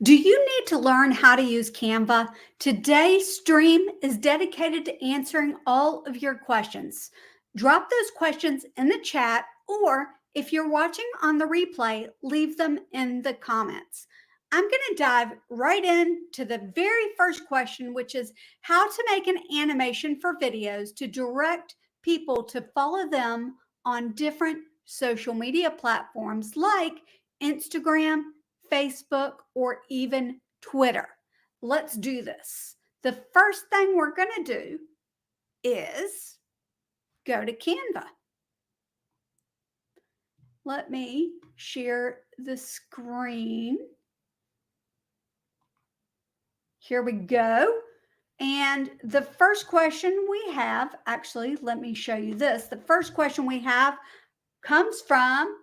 Do you need to learn how to use Canva? Today's stream is dedicated to answering all of your questions. Drop those questions in the chat, or if you're watching on the replay, leave them in the comments. I'm going to dive right into the very first question, which is how to make an animation for videos to direct people to follow them on different social media platforms like Instagram, Facebook, or even Twitter. Let's do this. The first thing we're going to do is go to Canva. Let me share the screen. Here we go. And the first question we have, actually, let me show you this. The first question we have comes from,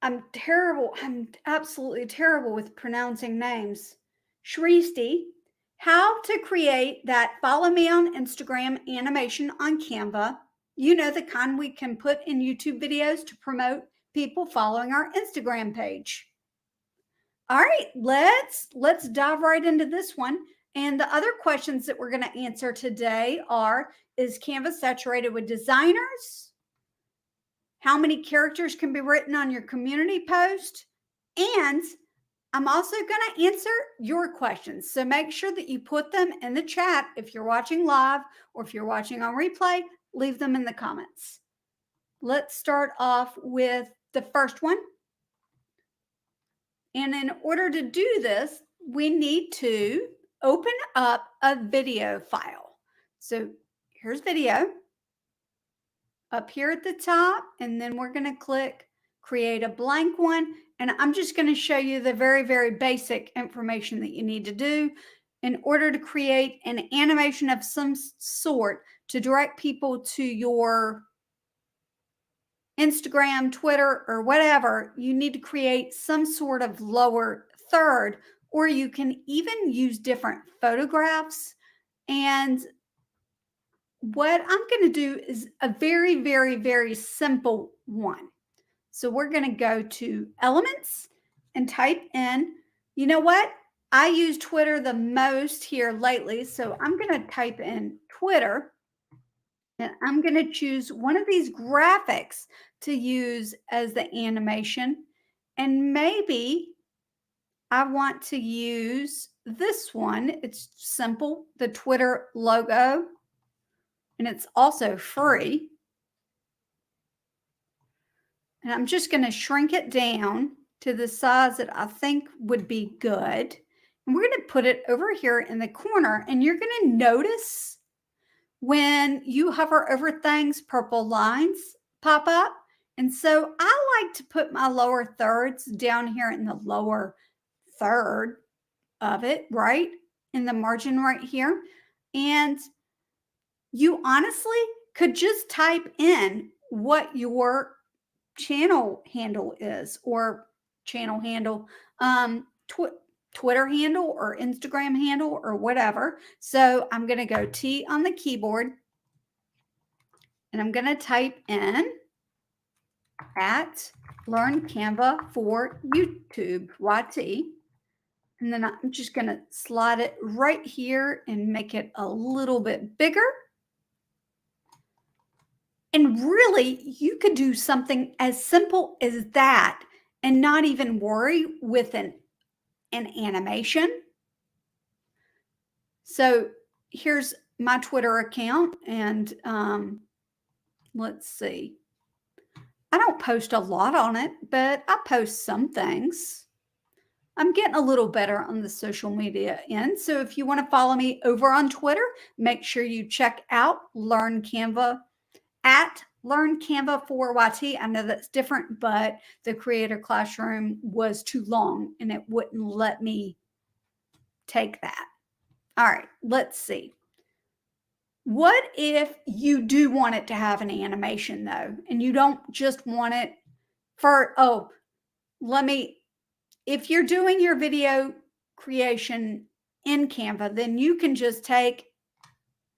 I'm terrible. I'm absolutely terrible with pronouncing names. Shristi, how to create that follow me on Instagram animation on Canva. You know, the kind we can put in YouTube videos to promote people following our Instagram page. All right, let's dive right into this one. And the other questions that we're going to answer today are, is Canva saturated with designers? How many characters can be written on your community post? And I'm also going to answer your questions. So make sure that you put them in the chat if you're watching live, or if you're watching on replay, leave them in the comments. Let's start off with the first one. And in order to do this, we need to open up a video file. So here's video up here at the top, and then we're going to click create a blank one. And I'm just going to show you the very, very basic information that you need to do in order to create an animation of some sort to direct people to your Instagram, Twitter, or whatever. You need to create some sort of lower third, or you can even use different photographs. And what I'm going to do is a very, very, very simple one. So we're going to go to Elements and type in, you know what? I use Twitter the most here lately. So I'm going to type in Twitter, and I'm going to choose one of these graphics to use as the animation. And maybe I want to use this one. It's simple, the Twitter logo, and it's also free. And I'm just going to shrink it down to the size that I think would be good. And we're going to put it over here in the corner. And you're going to notice when you hover over things, purple lines pop up. And so I like to put my lower thirds down here in the lower third of it, right? In the margin right here. And you honestly could just type in what your channel handle is, or channel handle, Twitter handle, or Instagram handle, or whatever. So I'm going to go T on the keyboard, and I'm going to type in at Learn Canva for YouTube, YT. And then I'm just going to slide it right here and make it a little bit bigger. And really, you could do something as simple as that and not even worry with an animation. So here's my Twitter account, and let's see. I don't post a lot on it, but I post some things. I'm getting a little better on the social media end. So if you want to follow me over on Twitter, make sure you check out Learn Canva at Learn Canva for YT. I know that's different, but the Creator Classroom was too long and it wouldn't let me take that. All right, let's see. What if you do want it to have an animation though, and you don't just want it for, if you're doing your video creation in Canva, then you can just take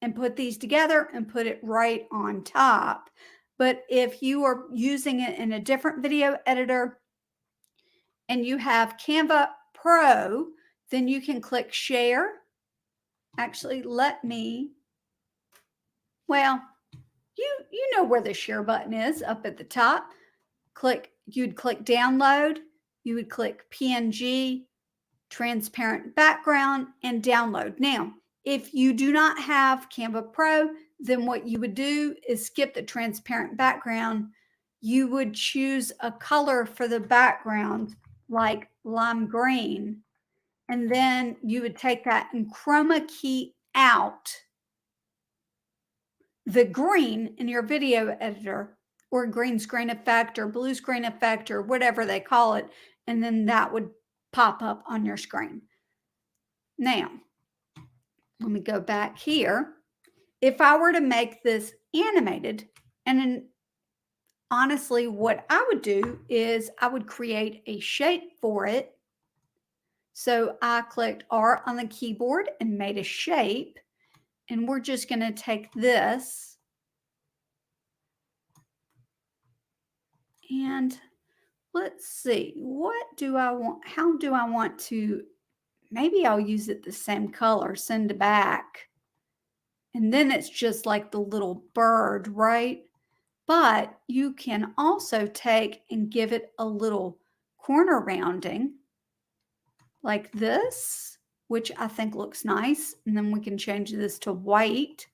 and put these together and put it right on top. But if you are using it in a different video editor and you have Canva Pro, then you can click share. Actually, well, you know where the share button is up at the top. You'd click download, you would click PNG, transparent background, and download. Now, if you do not have Canva Pro, then what you would do is skip the transparent background. You would choose a color for the background like lime green, and then you would take that and chroma key out the green in your video editor, or green screen effect or blue screen effect or whatever they call it, and then that would pop up on your screen. Now, let me go back here. If I were to make this animated, and then honestly, what I would do is I would create a shape for it. So I clicked R on the keyboard and made a shape, and we're just going to take this and let's see, what do I want? How do I want to? Maybe I'll use it the same color, send to back. And then it's just like the little bird, right? But you can also take and give it a little corner rounding like this, which I think looks nice. And then we can change this to white.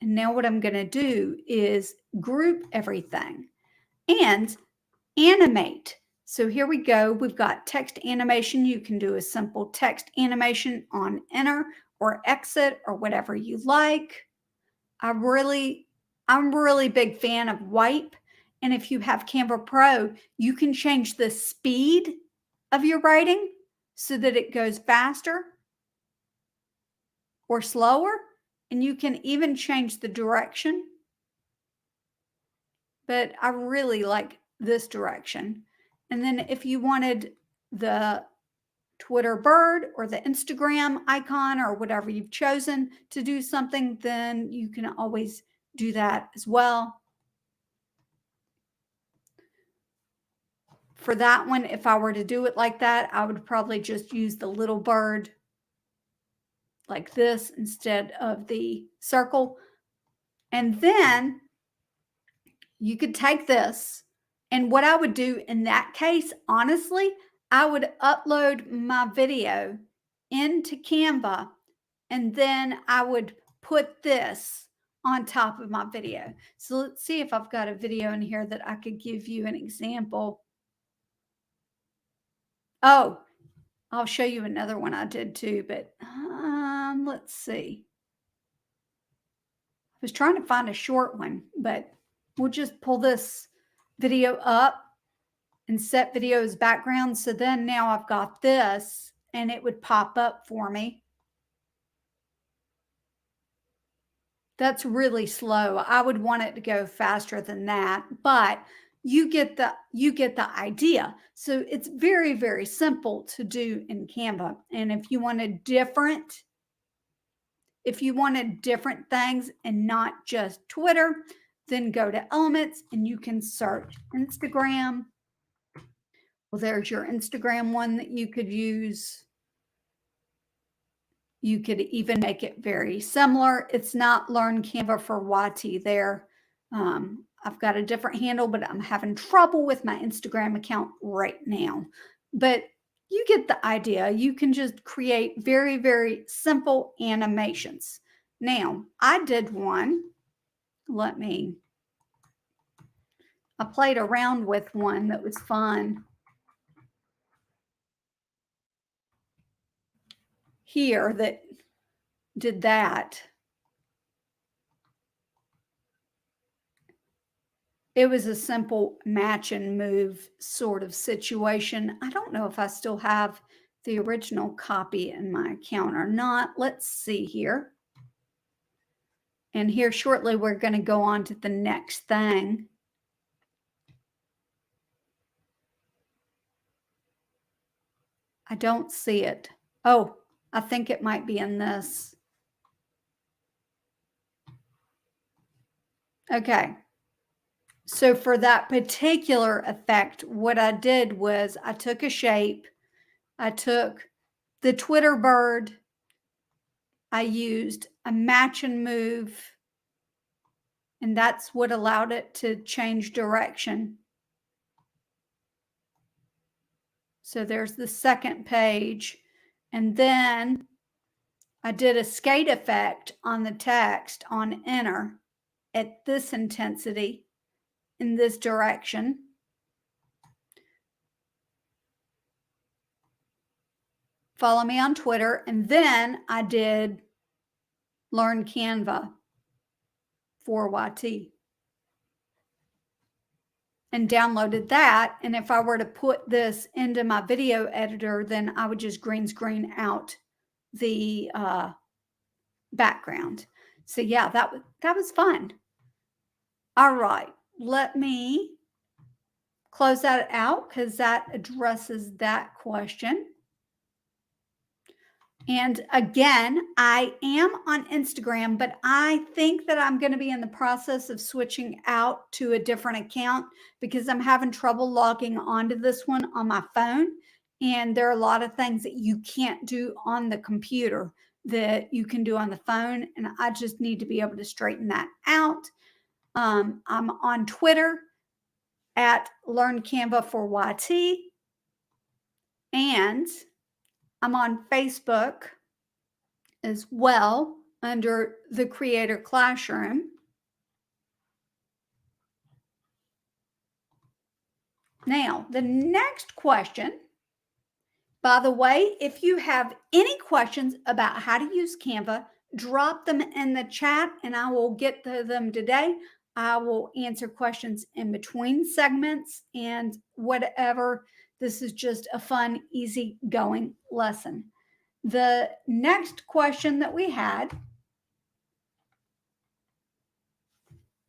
And now what I'm going to do is group everything and animate. So here we go. We've got text animation. You can do a simple text animation on enter or exit or whatever you like. I'm really big fan of wipe. And if you have Canva Pro, you can change the speed of your writing so that it goes faster or slower. And you can even change the direction. But I really like this direction. And then if you wanted the Twitter bird or the Instagram icon or whatever you've chosen to do something, then you can always do that as well. For that one, if I were to do it like that, I would probably just use the little bird like this instead of the circle. And then you could take this, and what I would do in that case, honestly, I would upload my video into Canva, and then I would put this on top of my video. So let's see if I've got a video in here that I could give you an example. Oh, I'll show you another one I did too, but let's see. I was trying to find a short one, but we'll just pull this video up and set video as background. So then now I've got this and it would pop up for me. That's really slow. I would want it to go faster than that, but you get the idea. So it's very, very simple to do in Canva. And if you wanted different things and not just Twitter, then go to Elements and you can search Instagram. Well, there's your Instagram one that you could use. You could even make it very similar. It's not Learn Canva for YT there. I've got a different handle, but I'm having trouble with my Instagram account right now. But you get the idea. You can just create very, very simple animations. Now, I did one. I played around with one that was fun. Here that did that. It was a simple match and move sort of situation. I don't know if I still have the original copy in my account or not. Let's see here. And here shortly, we're going to go on to the next thing. I don't see it. Oh, I think it might be in this. Okay. So for that particular effect, what I did was I took a shape, I took the Twitter bird, I used a match and move, and that's what allowed it to change direction. So there's the second page. And then I did a skate effect on the text on enter at this intensity in this direction. Follow me on Twitter. And then I did learn Canva for YT and downloaded that. And if I were to put this into my video editor, then I would just green screen out the background. So yeah, that was fun. All right, let me close that out because that addresses that question. And again, I am on Instagram, but I think that I'm going to be in the process of switching out to a different account because I'm having trouble logging onto this one on my phone. And there are a lot of things that you can't do on the computer that you can do on the phone. And I just need to be able to straighten that out. I'm on Twitter at Learn Canva for YT. And I'm on Facebook as well under the Creator Classroom. Now, the next question, by the way, if you have any questions about how to use Canva, drop them in the chat and I will get to them today. I will answer questions in between segments and whatever. This is just a fun, easy going lesson. The next question that we had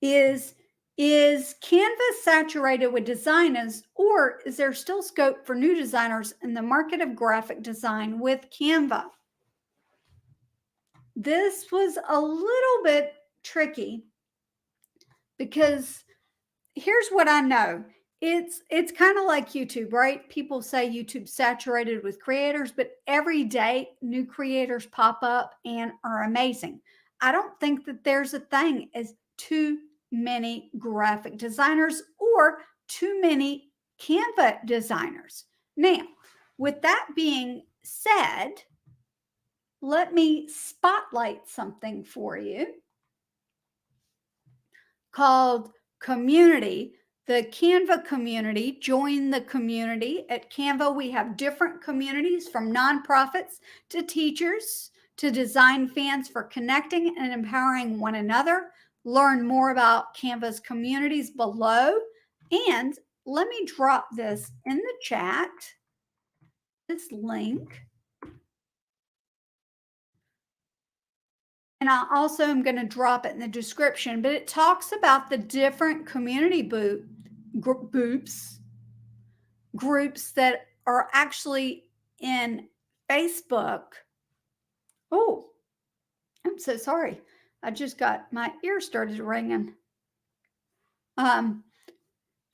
is Canva saturated with designers, or is there still scope for new designers in the market of graphic design with Canva? This was a little bit tricky because here's what I know. It's kind of like YouTube, right? People say YouTube's saturated with creators, but every day new creators pop up and are amazing. I don't think that there's a thing as too many graphic designers or too many Canva designers. Now, with that being said, let me spotlight something for you called Community. The Canva community. Join the community. At Canva, we have different communities from nonprofits to teachers to design fans for connecting and empowering one another. Learn more about Canva's communities below. And let me drop this in the chat, this link. And I also am going to drop it in the description, but it talks about the different community groups that are actually in Facebook. Oh, I'm so sorry. I just got my ear started ringing.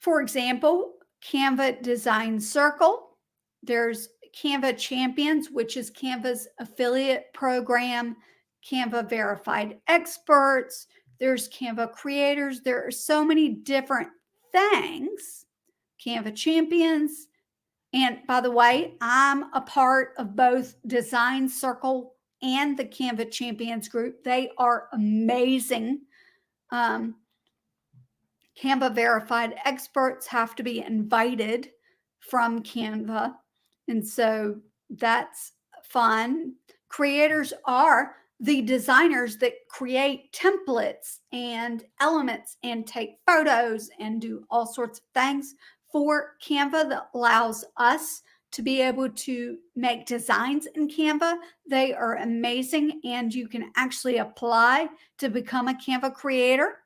For example, Canva Design Circle. There's Canva Champions, which is Canva's affiliate program. Canva Verified Experts. There's Canva Creators. There are so many different things. Canva Champions. And by the way, I'm a part of both Design Circle and the Canva Champions group. They are amazing. Canva Verified Experts have to be invited from Canva. And so that's fun. Creators are the designers that create templates and elements and take photos and do all sorts of things for Canva that allows us to be able to make designs in Canva. They are amazing, and you can actually apply to become a Canva creator.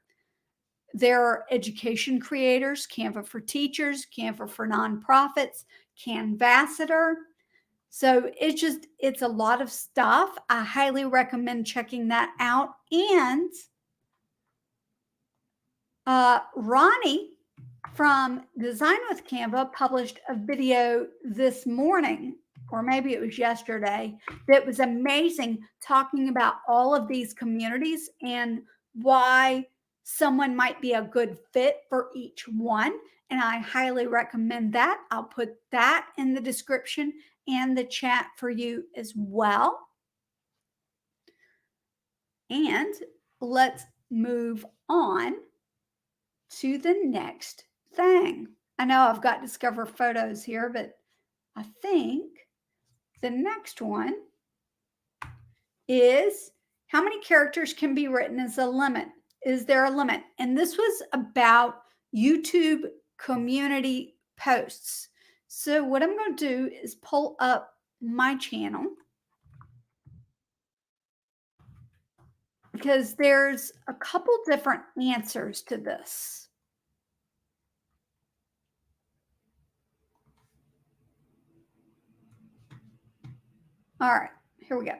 There are education creators, Canva for teachers, Canva for nonprofits, Canvassador. So it's a lot of stuff. I highly recommend checking that out. And Ronnie from Design with Canva published a video this morning, or maybe it was yesterday, that was amazing, talking about all of these communities and why someone might be a good fit for each one. And I highly recommend that. I'll put that in the description and the chat for you as well. And let's move on to the next thing. I know I've got Discover Photos here, but I think the next one is how many characters can be written as a limit? Is there a limit? And this was about YouTube community posts. So what I'm going to do is pull up my channel, because there's a couple different answers to this. All right, here we go.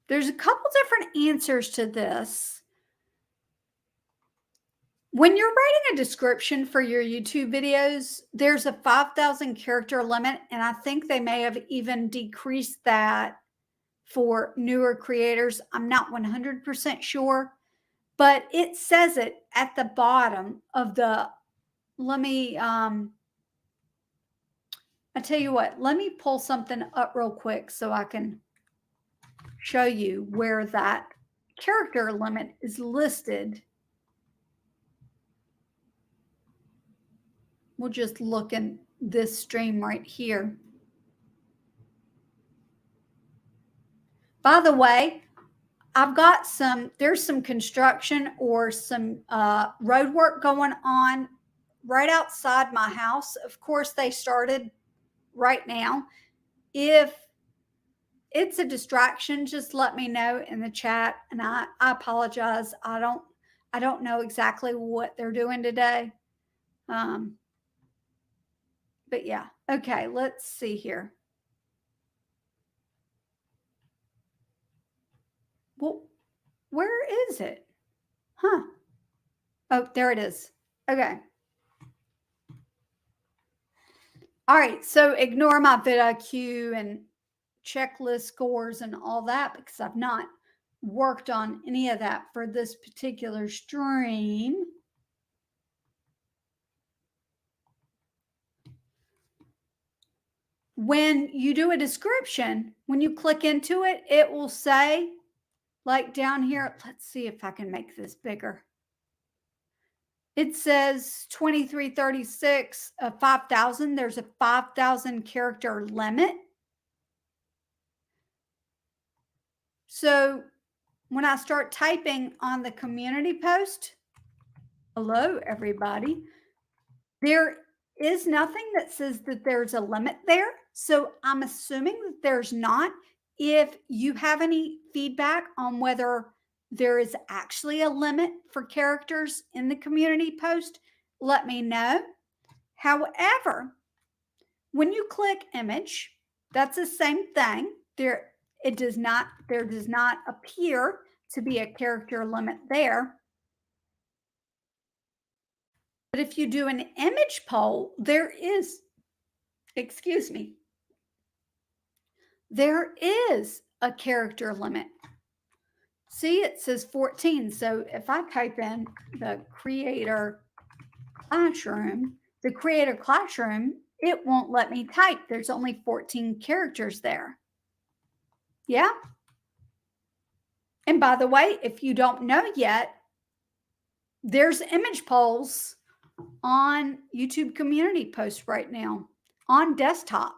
There's a couple different answers to this. When you're writing a description for your YouTube videos, there's a 5,000 character limit, and I think they may have even decreased that for newer creators. I'm not 100% sure, but it says it at the bottom of the, I tell you what, let me pull something up real quick so I can show you where that character limit is listed. We'll just look in this stream right here. By the way, I've got there's some construction or some road work going on right outside my house. Of course, they started right now. If it's a distraction, just let me know in the chat, and I apologize. I don't know exactly what they're doing today. But yeah, okay, let's see here. Well, where is it? Huh. Oh, there it is. Okay. All right, so ignore my vidIQ and checklist scores and all that, because I've not worked on any of that for this particular stream. When you do a description, when you click into it, it will say, like down here, let's see if I can make this bigger. It says 2336 of 5,000. There's a 5,000 character limit. So when I start typing on the community post, hello, everybody, there is nothing that says that there's a limit there. So I'm assuming that there's not. If you have any feedback on whether there is actually a limit for characters in the community post, let me know. However, when you click image, that's the same thing. There does not appear to be a character limit there. But if you do an image poll, there is, excuse me, there is a character limit. See, it says 14. So if I type in the creator classroom, it won't let me type. There's only 14 characters there. Yeah. And by the way, if you don't know yet, there's image polls on YouTube community posts right now on desktop.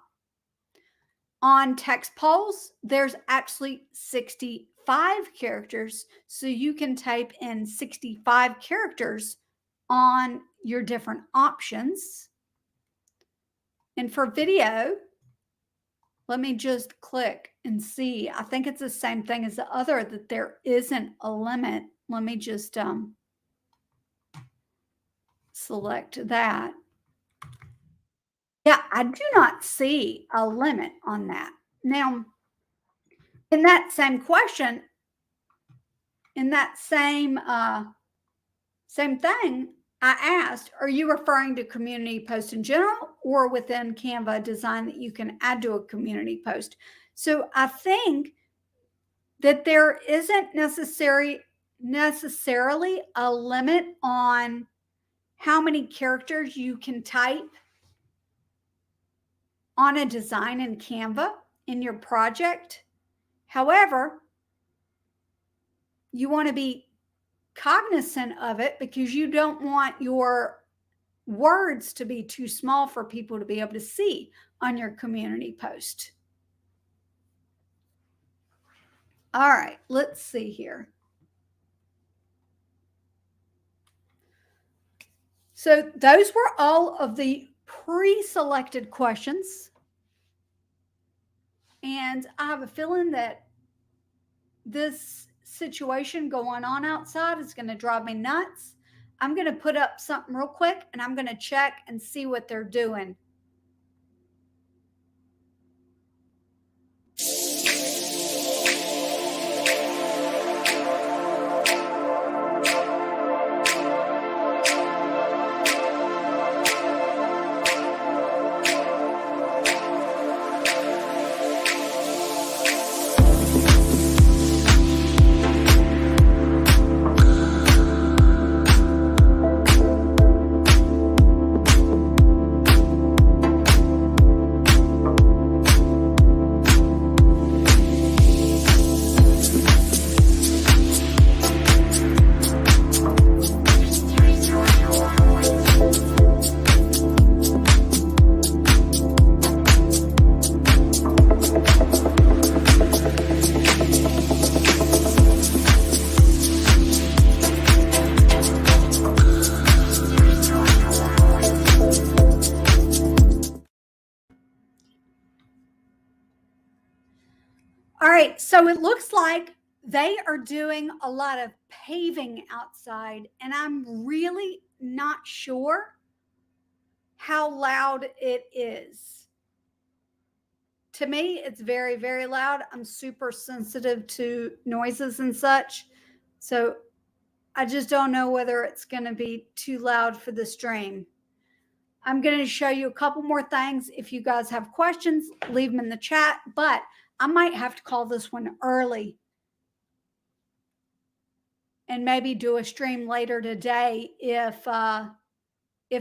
On text polls, there's actually 65 characters. So you can type in 65 characters on your different options. And for video, let me just click and see. I think it's the same thing as the other, that there isn't a limit. Let me just select that. Yeah, I do not see a limit on that. Now, in that same question, in that same thing, I asked, are you referring to community posts in general or within Canva a design that you can add to a community post? So I think that there isn't necessarily a limit on how many characters you can type on a design in Canva in your project. However, you want to be cognizant of it because you don't want your words to be too small for people to be able to see on your community post. All right, let's see here. So those were all of the pre-selected questions. And I have a feeling that this situation going on outside is going to drive me nuts. I'm going to put up something real quick and I'm going to check and see what they're doing. All right, so it looks like they are doing a lot of paving outside, and I'm really not sure how loud it is. To me, it's very, very loud. I'm super sensitive to noises and such. So I just don't know whether it's going to be too loud for the stream. I'm going to show you a couple more things. If you guys have questions, leave them in the chat, but I might have to call this one early and maybe do a stream later today if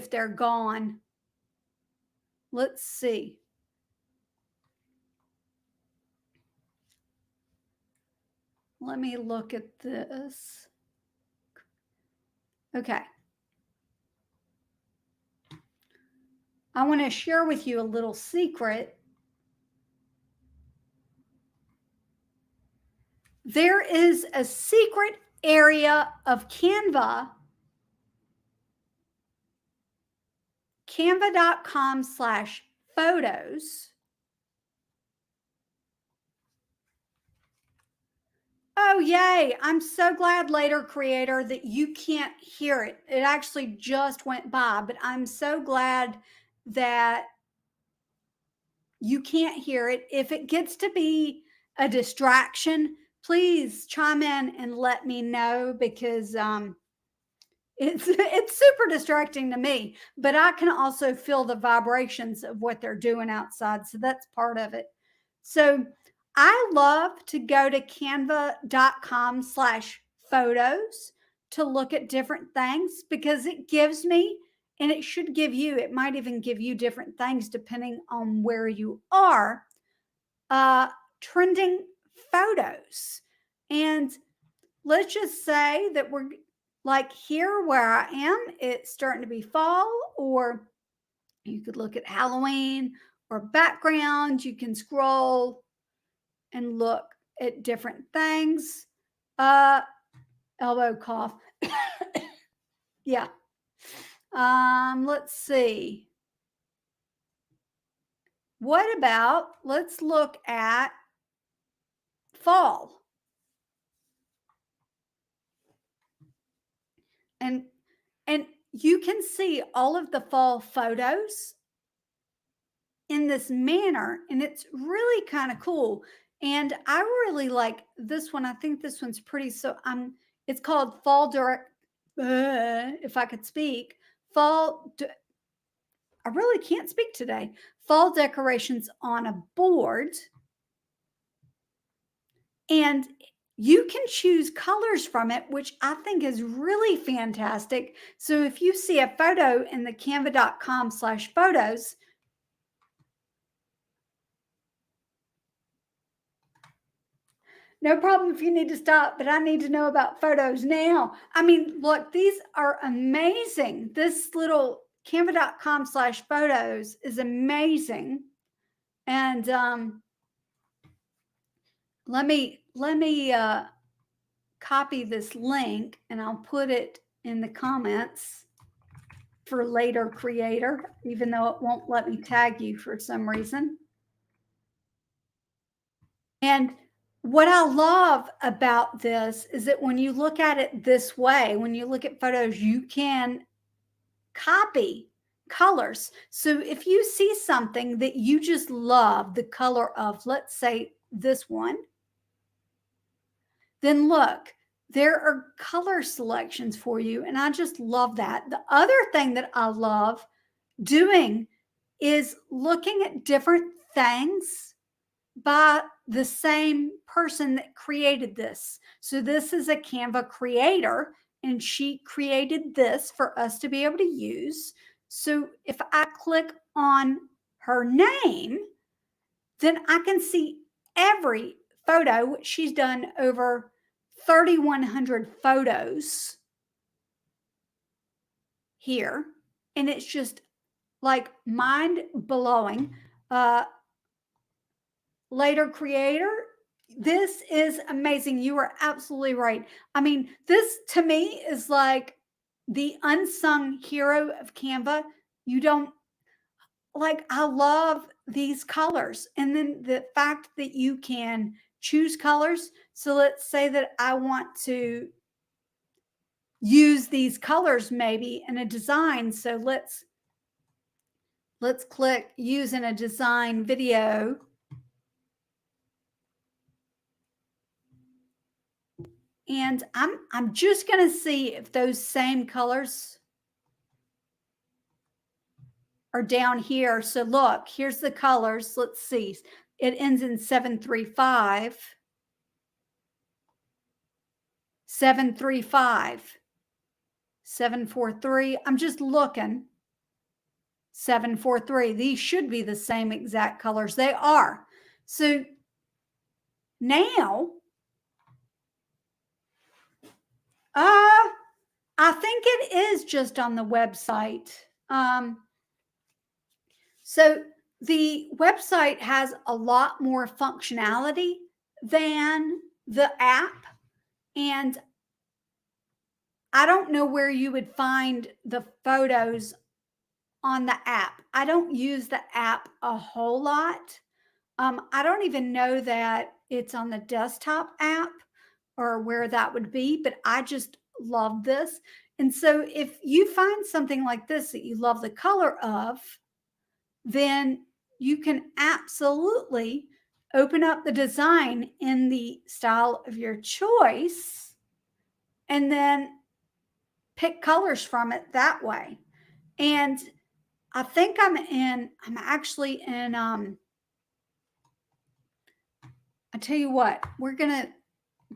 they're gone. Let's see. Let me look at this. Okay. I want to share with you a little secret. There is a secret area of Canva, canva.com/photos. Oh, yay. I'm so glad, Later Creator, that you can't hear it. It actually just went by, but I'm so glad that you can't hear it. If it gets to be a distraction, please chime in and let me know because it's super distracting to me, but I can also feel the vibrations of what they're doing outside. So that's part of it. So I love to go to canva.com/photos to look at different things because it gives me, and it should give you, it might even give you different things depending on where you are, trending photos. And let's just say that we're like here where I am, it's starting to be fall, or you could look at Halloween or background. You can scroll and look at different things. Elbow cough. Yeah. Let's see. What about, let's look at fall. And you can see all of the fall photos in this manner, and it's really kind of cool. And I really like this one. I think this one's pretty. So it's called Fall Direct. If I could speak, fall. I really can't speak today. Fall decorations on a board, and you can choose colors from it, which I think is really fantastic. So if you see a photo in the canva.com/photos, no problem if you need to stop, but I need to know about photos now. I mean, look, these are amazing. This little canva.com/photos is amazing. And let me copy this link and I'll put it in the comments for later creator, even though it won't let me tag you for some reason. And what I love about this is that when you look at it this way, when you look at photos, you can copy colors. So if you see something that you just love the color of, let's say this one, then look, there are color selections for you. And I just love that. The other thing that I love doing is looking at different things by the same person that created this. So this is a Canva creator, and she created this for us to be able to use. So if I click on her name, then I can see every photo. She's done over 3,100 photos here, and it's just like mind blowing. Later creator, this is amazing. You are absolutely right. I mean, this to me is like the unsung hero of Canva. You don't like, I love these colors. And then the fact that you can choose colors. So let's say that I want to use these colors maybe in a design. So let's click use in a design video. And I'm just going to see if those same colors are down here. So look, here's the colors. Let's see. It ends in 735. 735. 743. I'm just looking. 743. These should be the same exact colors. They are. So now, I think it is just on the website. So the website has a lot more functionality than the app. And I don't know where you would find the photos on the app. I don't use the app a whole lot. I don't even know that it's on the desktop app or where that would be, but I just love this. And so if you find something like this that you love the color of, then you can absolutely open up the design in the style of your choice and then pick colors from it that way. And I think I'm actually in, I tell you what, we're going to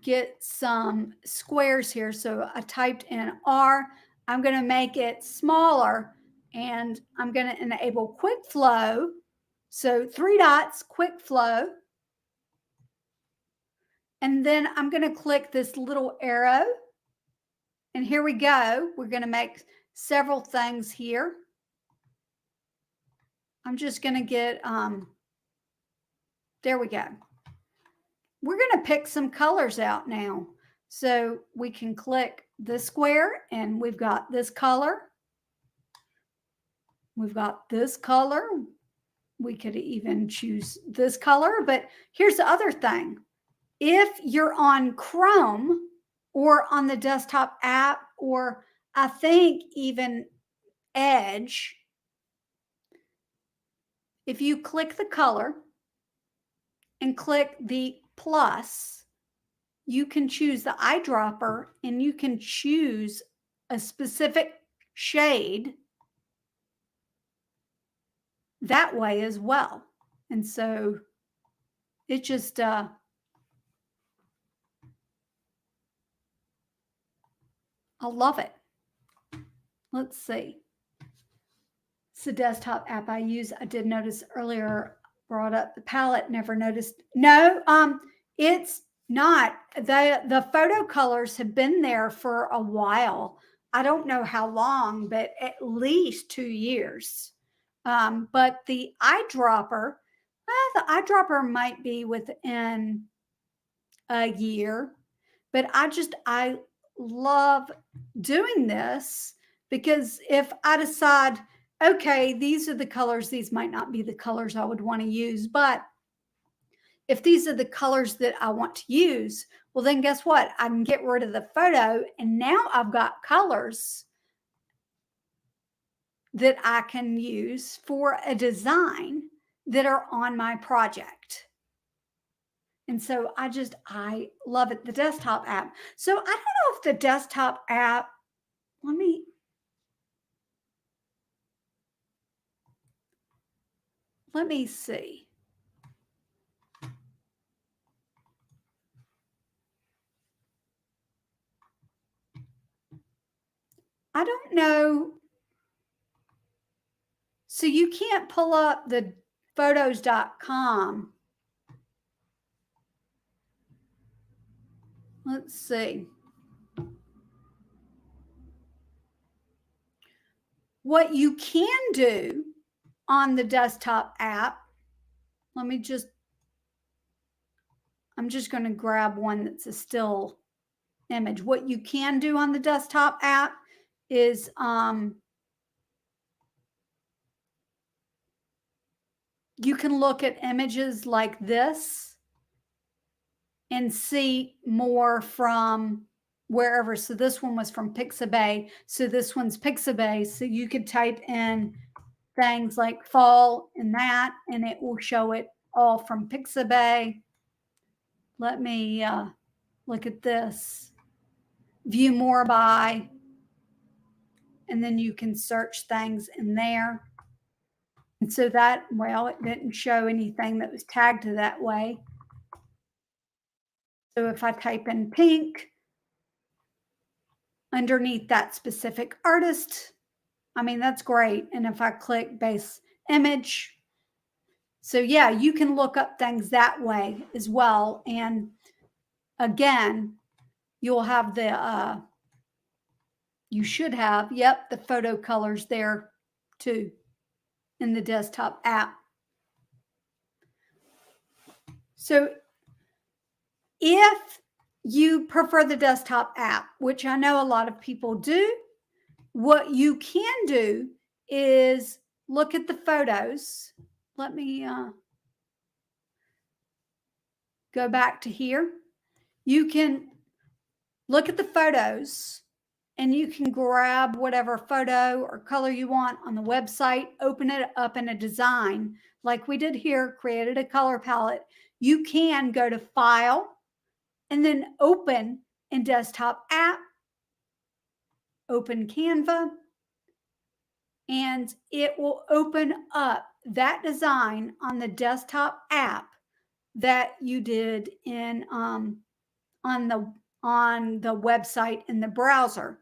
get some squares here. So I typed in R. I'm going to make it smaller and I'm going to enable quick flow. So 3 dots, quick flow. And then I'm going to click this little arrow. And here we go. We're going to make several things here. I'm just going to get, there we go. We're going to pick some colors out now. So we can click the square and we've got this color. We've got this color. We could even choose this color, but here's the other thing. If you're on Chrome or on the desktop app, or I think even Edge, if you click the color and click the plus, you can choose the eyedropper and you can choose a specific shade that way as well. And so it just, I love it. Let's see. It's a desktop app I use. I did notice earlier, brought up the palette, never noticed. No, it's not. The photo colors have been there for a while. I don't know how long, but at least 2 years. But the eyedropper, the eyedropper might be within a year, but I love doing this because if I decide, okay, these are the colors, these might not be the colors I would want to use, but if these are the colors that I want to use, well, then guess what? I can get rid of the photo and now I've got colors that I can use for a design that are on my project. And so I love it, the desktop app. So I don't know if the desktop app, let me see. I don't know. So you can't pull up the photos.com. Let's see. What you can do on the desktop app, I'm just going to grab one that's a still image. What you can do on the desktop app is you can look at images like this and see more from wherever. So this one was from Pixabay. So this one's Pixabay. So you could type in things like fall and that, and it will show it all from Pixabay. Let me look at this. View more by, and then you can search things in there. And so that, well, it didn't show anything that was tagged to that way. So if I type in pink underneath that specific artist, I mean, that's great. And if I click base image, so yeah, you can look up things that way as well. And again, you'll have you should have, yep, the photo colors there too in the desktop app. So if you prefer the desktop app, which I know a lot of people do, what you can do is look at the photos. Let me go back to here. You can look at the photos and you can grab whatever photo or color you want on the website, open it up in a design like we did here, created a color palette. You can go to File and then Open in Desktop App, open Canva, and it will open up that design on the desktop app that you did in on the website in the browser.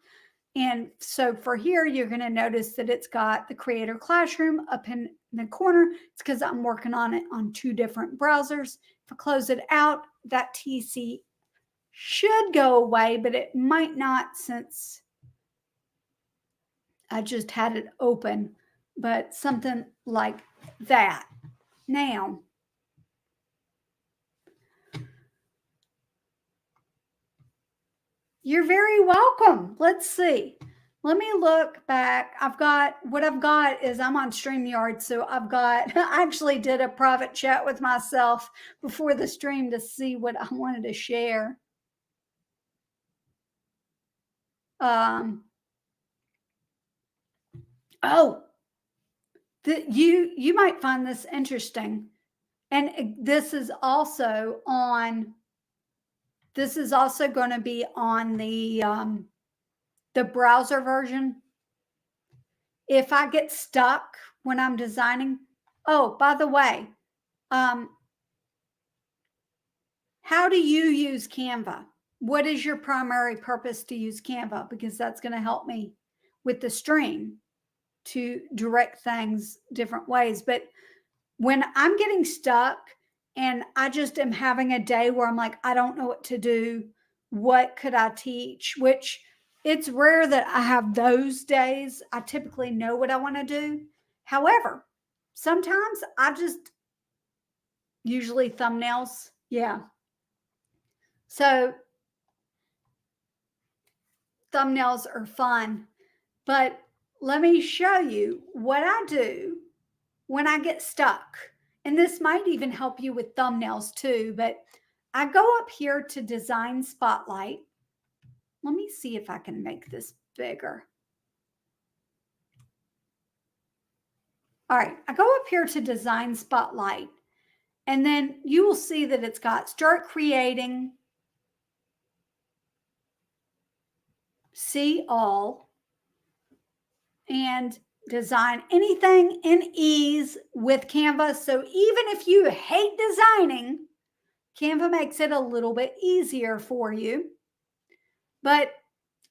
And so for here, you're going to notice that it's got the Creator Classroom up in the corner. It's because I'm working on it on 2 different browsers. If I close it out, that TC should go away, but it might not since I just had it open, but something like that. Now, you're very welcome. Let's see. Let me look back. What I've got is I'm on StreamYard. So I actually did a private chat with myself before the stream to see what I wanted to share. You might find this interesting. And this is also on, this is also going to be on the browser version. If I get stuck when I'm designing, oh, by the way, how do you use Canva? What is your primary purpose to use Canva? Because that's going to help me with the stream to direct things different ways. But when I'm getting stuck and I just am having a day where I'm like, I don't know what to do, what could I teach? Which it's rare that I have those days. I typically know what I want to do. However, sometimes I just usually thumbnails. Yeah. So thumbnails are fun, but let me show you what I do when I get stuck. And this might even help you with thumbnails too, but I go up here to Design Spotlight. Let me see if I can make this bigger. All right, I go up here to Design Spotlight, and then you will see that it's got Start Creating, See All, and Design Anything in Ease with Canva. So even if you hate designing, Canva makes it a little bit easier for you. But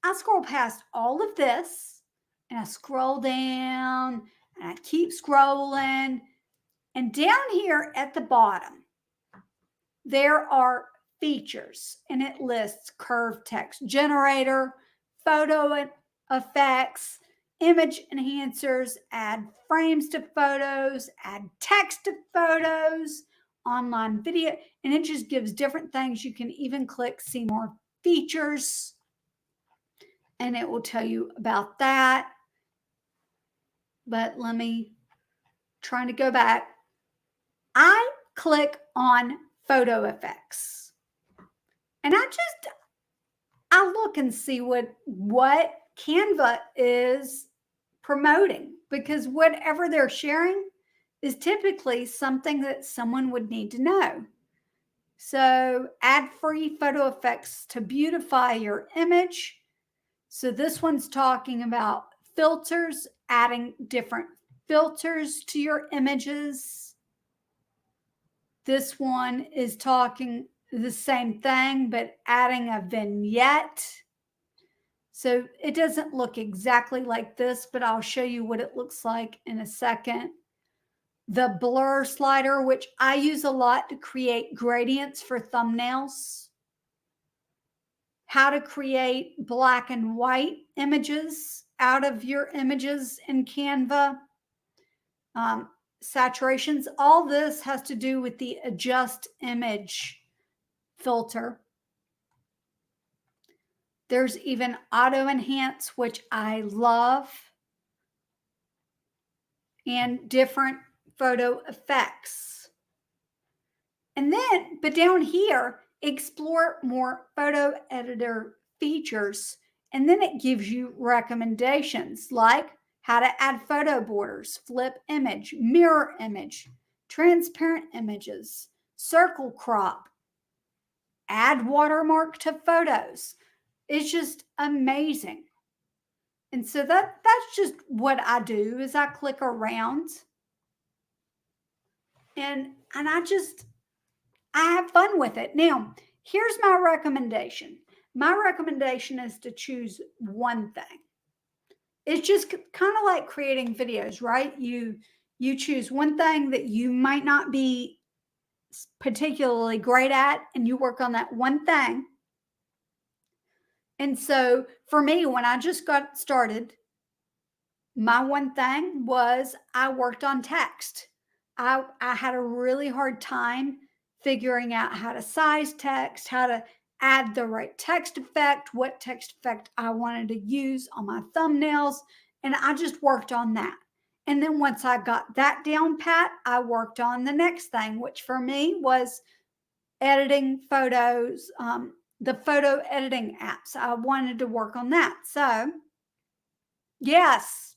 I scroll past all of this and I scroll down and I keep scrolling. And down here at the bottom, there are features and it lists curved text generator, photo effects, image enhancers, add frames to photos, add text to photos, online video, and it just gives different things. You can even click see more features and it will tell you about that. But let me try to go back. I click on photo effects and I look and see what Canva is promoting, because whatever they're sharing is typically something that someone would need to know. So add free photo effects to beautify your image. So this one's talking about filters, adding different filters to your images. This one is talking the same thing, but adding a vignette. So it doesn't look exactly like this, but I'll show you what it looks like in a second. The blur slider, which I use a lot to create gradients for thumbnails. How to create black and white images out of your images in Canva. Saturations, all this has to do with the adjust image filter. There's even auto enhance, which I love, and different photo effects. And then, but down here, explore more photo editor features. And then it gives you recommendations like how to add photo borders, flip image, mirror image, transparent images, circle crop, add watermark to photos. It's just amazing. And so that's just what I do is I click around and I have fun with it. Now, here's my recommendation. My recommendation is to choose one thing. It's just kind of like creating videos, right? You choose one thing that you might not be particularly great at and you work on that one thing. And so for me, when I just got started, my one thing was I worked on text. I had a really hard time figuring out how to size text, how to add the right text effect, what text effect I wanted to use on my thumbnails. And I just worked on that. And then once I got that down pat, I worked on the next thing, which for me was editing photos, the photo editing apps. I wanted to work on that. So, yes,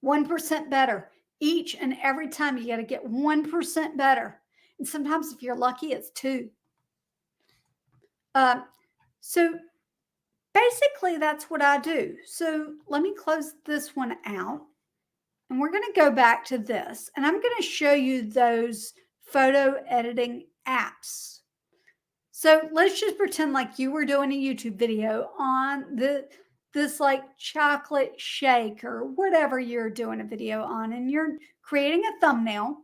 1% better. Each and every time you got to get 1% better. And sometimes if you're lucky, it's 2. So basically that's what I do. So let me close this one out. And we're going to go back to this. And I'm going to show you those photo editing apps. So let's just pretend like you were doing a YouTube video on this like chocolate shake or whatever you're doing a video on, and you're creating a thumbnail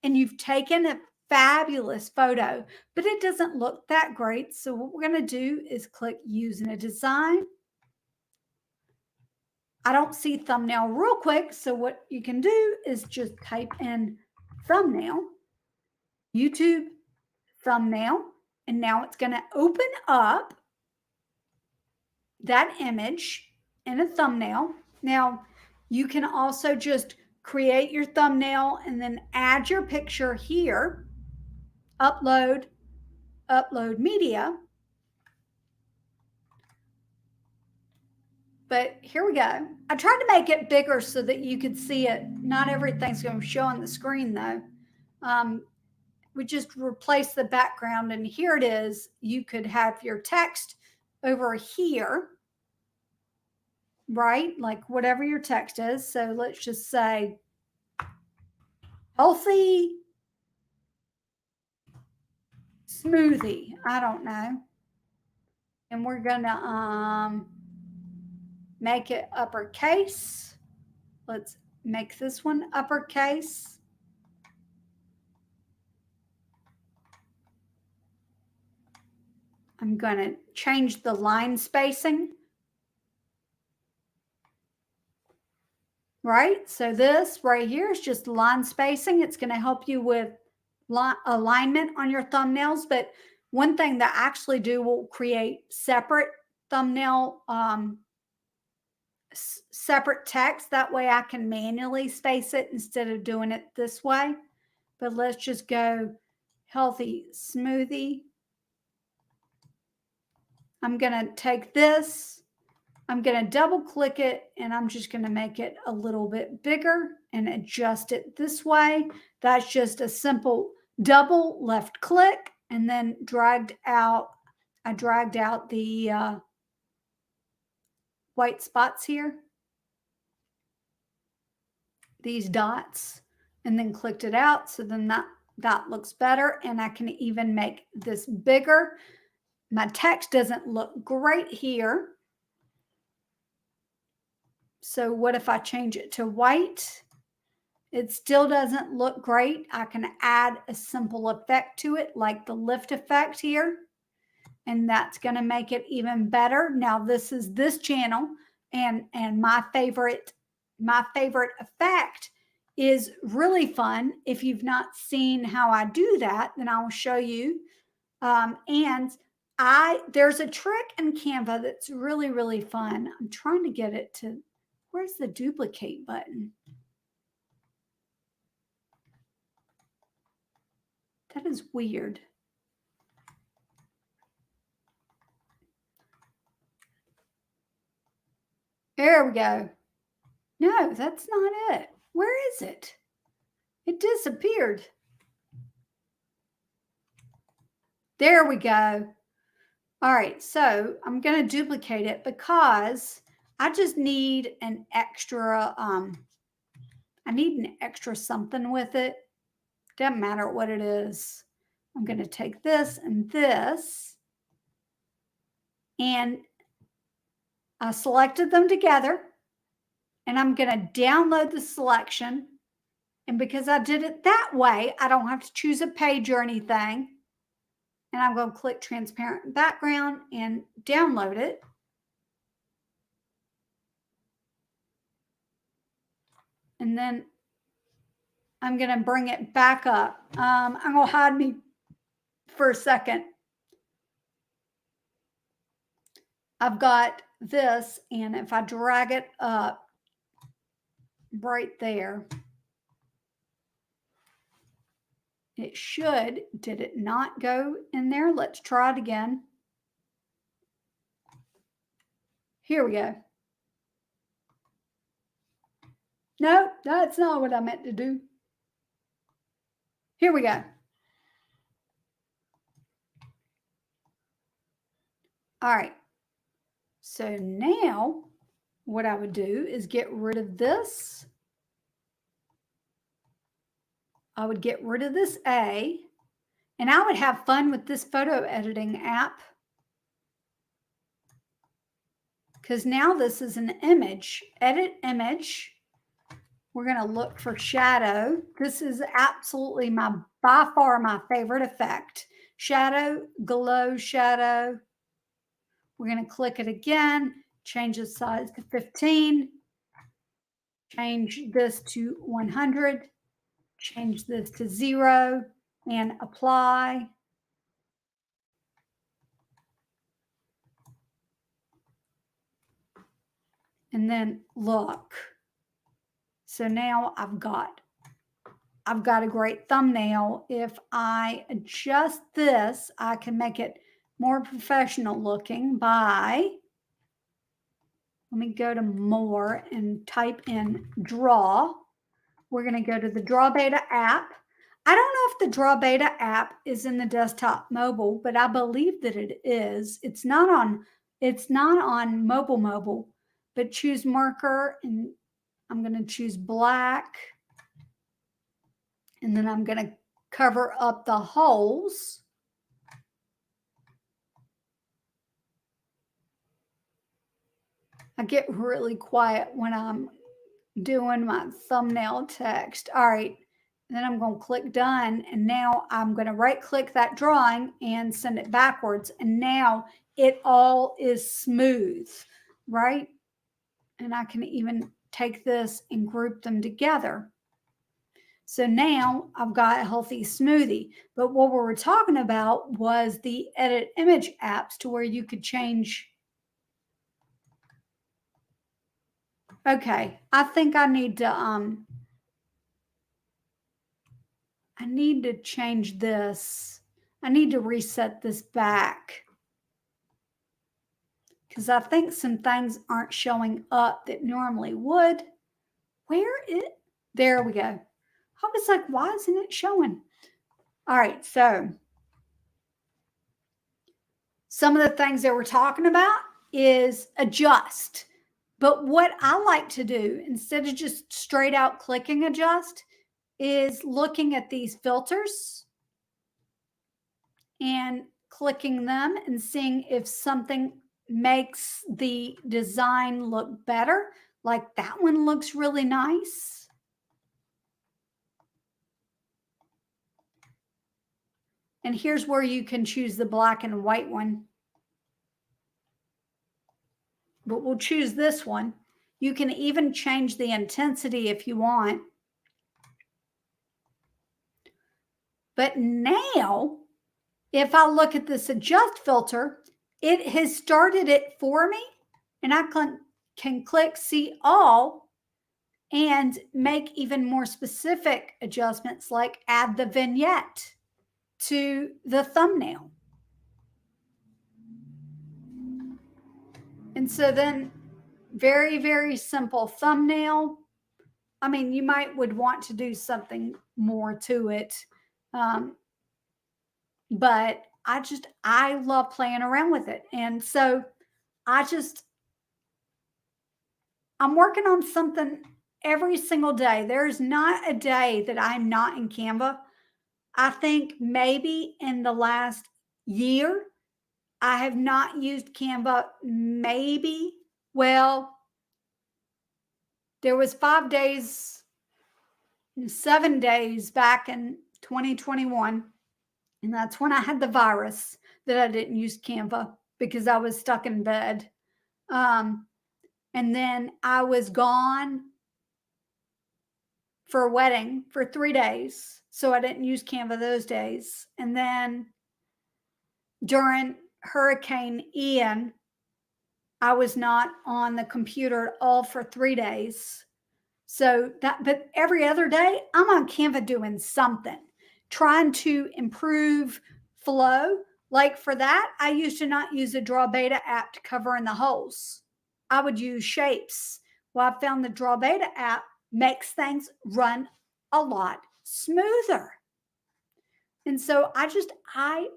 and you've taken a fabulous photo, but it doesn't look that great. So what we're going to do is click use in a design. I don't see thumbnail real quick. So what you can do is just type in thumbnail, YouTube thumbnail, and now it's going to open up that image in a thumbnail. Now you can also just create your thumbnail and then add your picture here, upload media. But here we go. I tried to make it bigger so that you could see it. Not everything's going to show on the screen though. We just replace the background, and here it is. You could have your text over here, right? Like whatever your text is. So let's just say healthy smoothie. I don't know. And we're going to make it uppercase. Let's make this one uppercase. I'm going to change the line spacing. Right? So this right here is just line spacing. It's going to help you with alignment on your thumbnails. But one thing that I actually do will create separate thumbnail, separate text. That way I can manually space it instead of doing it this way. But let's just go healthy smoothie. I'm going to take this. I'm going to double click it, and I'm just going to make it a little bit bigger and adjust it this way. That's just a simple double left click and then dragged out. I dragged out the white spots here, these dots, and then clicked it out. So then that looks better, and I can even make this bigger. My text doesn't look great here. So what if I change it to white? It still doesn't look great. I can add a simple effect to it, like the lift effect here, and that's going to make it even better. Now this is this channel, and my favorite effect is really fun. If you've not seen how I do that, then I will show you. And there's a trick in Canva that's really, really fun. I'm trying to get it to, where's the duplicate button? That is weird. There we go. No, that's not it. Where is it? It disappeared. There we go. All right, so I'm going to duplicate it because I just need an extra, I need an extra something with it. Doesn't matter what it is. I'm going to take this, and I selected them together, and I'm going to download the selection. And because I did it that way, I don't have to choose a page or anything. And I'm going to click transparent background and download it. And then I'm going to bring it back up. I'm going to hide me for a second. I've got this, and if I drag it up right there, it should. Did it not go in there? Let's try it again. Here we go. No, that's not what I meant to do. Here we go. All right. So now what I would do is get rid of this. I would get rid of this A, and I would have fun with this photo editing app because now this is an image. Edit image. We're going to look for shadow. This is absolutely by far my favorite effect. Shadow, glow shadow. We're going to click it again, change the size to 15, change this to 100, change this to 0, and apply. And then look. So now I've got a great thumbnail. If I adjust this, I can make it more professional looking by, let me go to more and type in draw. We're going to go to the Draw Beta app. I don't know if the Draw Beta app is in the desktop mobile, but I believe that it is. It's not on mobile, but choose marker, and I'm going to choose black. And then I'm going to cover up the holes. I get really quiet when I'm doing my thumbnail text. All right. And then I'm going to click done. And now I'm going to right click that drawing and send it backwards. And now it all is smooth, right? And I can even take this and group them together. So now I've got a healthy smoothie. But what we were talking about was the edit image apps to where you could change. Okay, I think I need to change this. I need to reset this back because I think some things aren't showing up that normally would. There we go. I was like, why isn't it showing? All right, so some of the things that we're talking about is adjust. But what I like to do, instead of just straight out clicking adjust, is looking at these filters and clicking them and seeing if something makes the design look better. Like that one looks really nice. And here's where you can choose the black and white one. But we'll choose this one. You can even change the intensity if you want. But now, if I look at this adjust filter, it has started it for me, and I can click see all and make even more specific adjustments, like add the vignette to the thumbnail. And so then very, very simple thumbnail. I mean, you would want to do something more to it. But I love playing around with it. And so I'm working on something every single day. There's not a day that I'm not in Canva. I think maybe in the last year, I have not used Canva. There was 7 days back in 2021. And that's when I had the virus that I didn't use Canva because I was stuck in bed. And then I was gone for a wedding for 3 days. So I didn't use Canva those days. And then during Hurricane Ian, I was not on the computer at all for 3 days. But every other day, I'm on Canva doing something, trying to improve flow. Like for that, I used to not use the Draw Beta app to cover in the holes. I would use shapes. Well, I found the Draw Beta app makes things run a lot smoother. And so I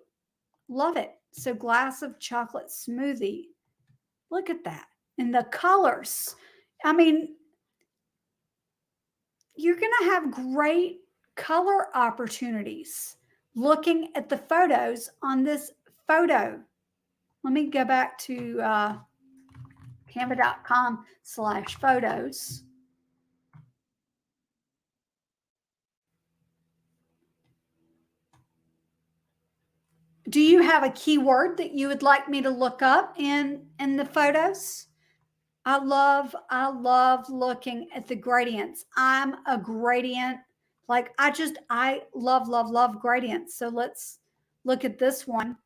love it. So glass of chocolate smoothie. Look at that. And the colors. I mean, you're going to have great color opportunities looking at the photos on this photo. Let me go back to canva.com/photos. Do you have a keyword that you would like me to look up in the photos? I love looking at the gradients. I'm a gradient, like I love gradients. So let's look at this one.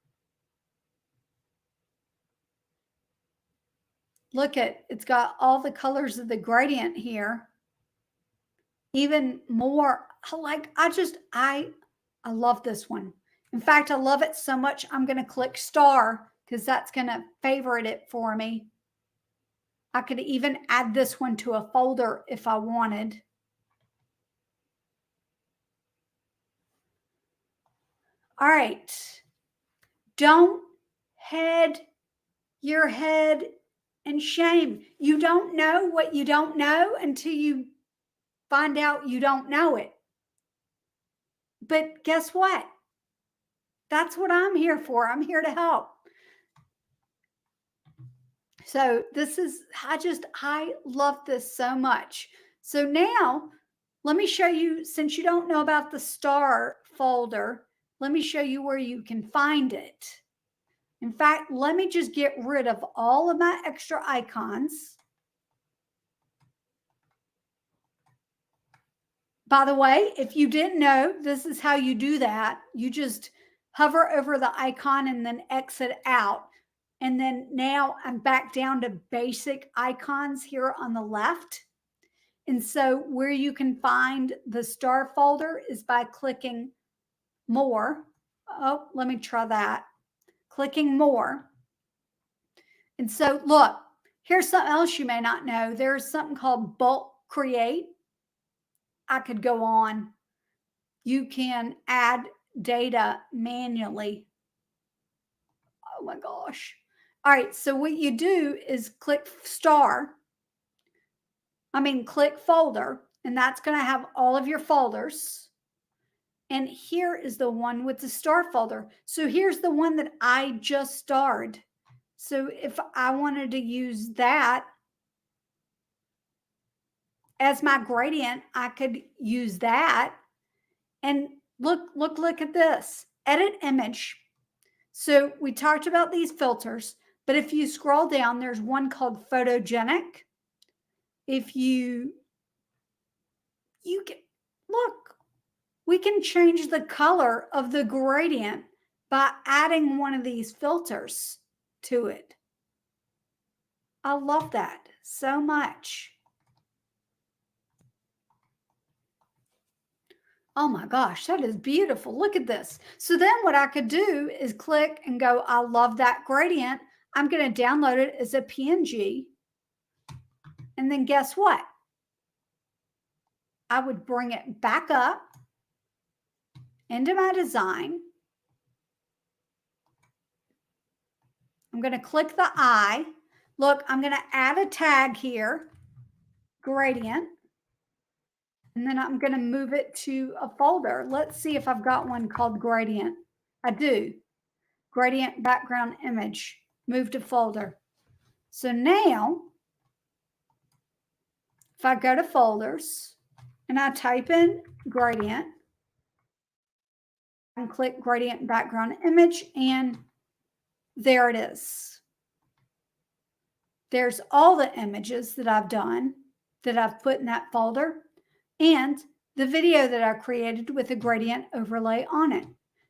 Look at, it's got all the colors of the gradient here. Even more, I love this one. In fact, I love it so much, I'm going to click star because that's going to favorite it for me. I could even add this one to a folder if I wanted. All right. Don't head your head in shame. You don't know what you don't know until you find out you don't know it. But guess what? That's what I'm here for. I'm here to help. So this is, I love this so much. So now let me show you, since you don't know about the star folder, let me show you where you can find it. In fact, let me just get rid of all of my extra icons. By the way, if you didn't know, this is how you do that. You just hover over the icon and then exit out. And then now I'm back down to basic icons here on the left. And so where you can find the star folder is by clicking more. Oh, let me try that. Clicking more. And so look, here's something else you may not know. There's something called bulk create. I could go on. You can add data manually. Oh my gosh. All right, so what you do is click click folder, and that's going to have all of your folders. And here is the one with the star folder. So here's the one that I just starred. So if I wanted to use that as my gradient, I could use that. And look at this. Edit image. So we talked about these filters, but if you scroll down, there's one called photogenic. If you can look, we can change the color of the gradient by adding one of these filters to it. I love that so much. Oh my gosh, that is beautiful. Look at this. So then what I could do is click and go, I love that gradient. I'm going to download it as a PNG. And then guess what? I would bring it back up into my design. I'm going to click the eye. Look, I'm going to add a tag here, gradient. And then I'm going to move it to a folder. Let's see if I've got one called gradient. I do. Gradient background image. Move to folder. So now, if I go to folders and I type in gradient and click gradient background image, and there it is. There's all the images that I've done, that I've put in that folder, and the video that I created with a gradient overlay on it.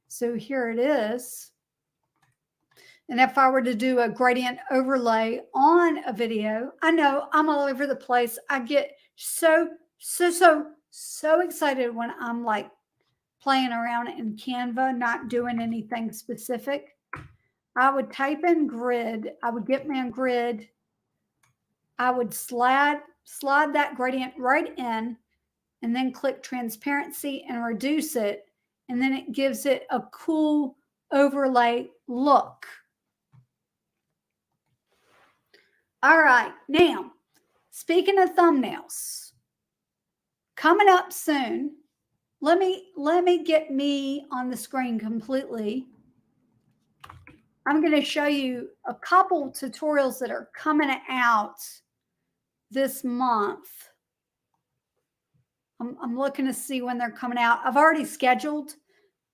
So here it is. And if I were to do a gradient overlay on a video, I know I'm all over the place. I get so excited when I'm like playing around in Canva, not doing anything specific. I would type in grid. I would get me a grid. I would slide that gradient right in, and then click transparency and reduce it. And then it gives it a cool overlay look. All right, now, speaking of thumbnails, coming up soon, let me get me on the screen completely. I'm going to show you a couple tutorials that are coming out this month. I'm looking to see when they're coming out. I've already scheduled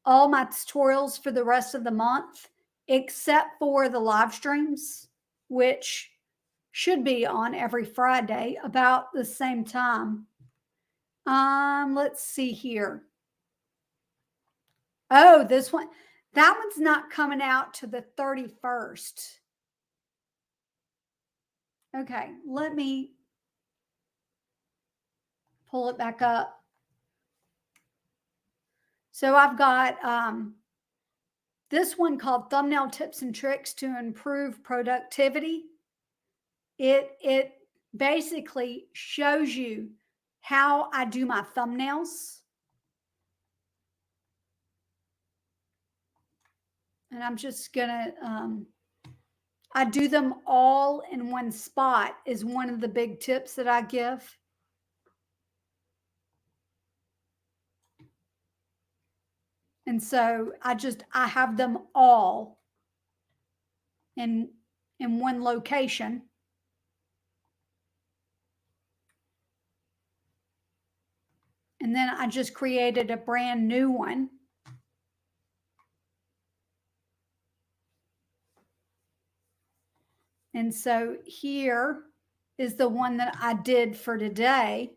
all my tutorials for the rest of the month, except for the live streams, which should be on every Friday about the same time. Let's see here. Oh, this one, that one's not coming out to the 31st. Okay, let me pull it back up. So I've got this one called Thumbnail Tips and Tricks to Improve Productivity. It basically shows you how I do my thumbnails. And I'm just gonna, I do them all in one spot is one of the big tips that I give. And so I have them all in one location. And then I just created a brand new one. And so here is the one that I did for today.